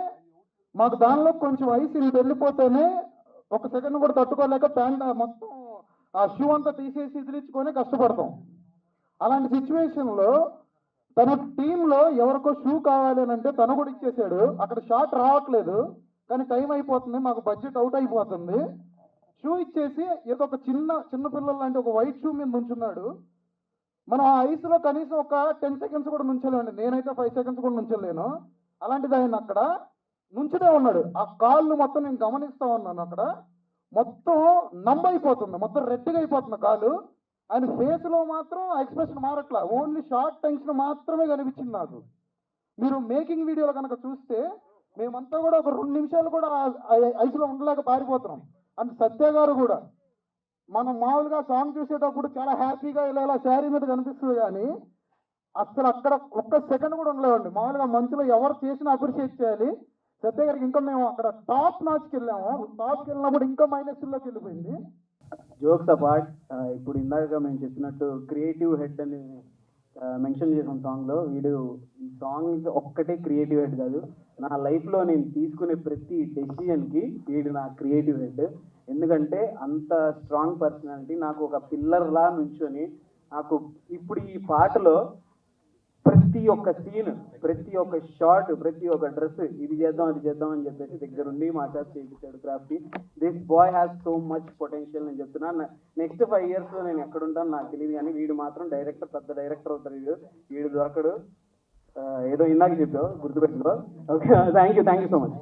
Speaker 12: మాకు దానిలో కొంచెం ఐస్ వెళ్ళిపోతేనే ఒక సెకండ్ కూడా తట్టుకోలేక ప్యాంట్ మొత్తం ఆ షూ అంతా తీసేసి ఇదిలించుకొని కష్టపడతాం. అలాంటి సిచ్యువేషన్లో తన టీంలో ఎవరికో షూ కావాలి అని అంటే తను కూడా ఇచ్చేసాడు. అక్కడ షాట్ రావట్లేదు కానీ టైం అయిపోతుంది, మాకు బడ్జెట్ అవుట్ అయిపోతుంది. షూ ఇచ్చేసి ఏదో ఒక చిన్న పిల్లలు లాంటి ఒక వైట్ షూ మీద నుంచున్నాడు. మనం ఆ ఐస్లో కనీసం ఒక 10 సెకండ్స్ కూడా నుంచలేమండి. నేనైతే 5 సెకండ్స్ కూడా నుంచలేను. అలాంటిది ఆయన అక్కడ నుంచునే ఉన్నాడు. ఆ కాళ్ళు మొత్తం నేను గమనిస్తూ ఉన్నాను. అక్కడ మొత్తం అయిపోతుంది, మొత్తం రెడ్గా అయిపోతుంది కాలు. ఆయన ఫేస్లో మాత్రం ఆ ఎక్స్ప్రెషన్ మారట్లా, ఓన్లీ షార్ట్ టెన్షన్ మాత్రమే కనిపించింది నాకు. మీరు మేకింగ్ వీడియోలో కనుక చూస్తే మేమంతా కూడా ఒక 2 నిమిషాలు కూడా ఐస్లో ఉండలేక పారిపోతున్నాం. అండ్ సత్య గారు కూడా మనం మామూలుగా సాంగ్ చూసేటప్పుడు చాలా హ్యాపీగా ఇలా శారీ మీద కనిపిస్తుంది కానీ అసలు అక్కడ ఒక్క సెకండ్ కూడా ఉండలేవండి. మామూలుగా మంచులో ఎవరు చేసినా అప్రిషియేట్ చేయాలి. సత్య గారికి ఇంకా మేము అక్కడ టాప్ నాచ్కి వెళ్ళాము. టాప్కి వెళ్ళినప్పుడు ఇంకా -లోకి వెళ్ళిపోయింది.
Speaker 7: జోక్స్ అపార్ట్, ఇప్పుడు ఇందాక మేము చెప్పినట్టు క్రియేటివ్ హెడ్ అని మెన్షన్ చేసిన సాంగ్లో వీడు ఈ సాంగ్ ఒక్కటే క్రియేటివ్ హెడ్ కాదు, నా లైఫ్లో నేను తీసుకునే ప్రతి డెసిషన్కి వీడు నా క్రియేటివ్ హెడ్. ఎందుకంటే అంత స్ట్రాంగ్ పర్సనాలిటీ, నాకు ఒక పిల్లర్లా నుంచొని నాకు ఇప్పుడు ఈ పాటలో ప్రతి ఒక్క సీన్, ప్రతి ఒక్క షాట్, ప్రతి ఒక్క డ్రెస్, ఇది చేద్దాం అది చేద్దాం అని చెప్పేసి దగ్గరుండి మా చేత చేయించాడు క్రాఫ్ట్కి. This boy has so much potential నేను చెప్తున్నాను. నెక్స్ట్ 5 ఇయర్స్లో నేను ఎక్కడుంటాను నాకు తెలియదు కానీ వీడు మాత్రం పెద్ద డైరెక్టర్ అవుతారు. వీడు దొరకడు. ఏదో ఇందాక చెప్పావు గుర్తుపెట్టుకో. Okay, thank you so much.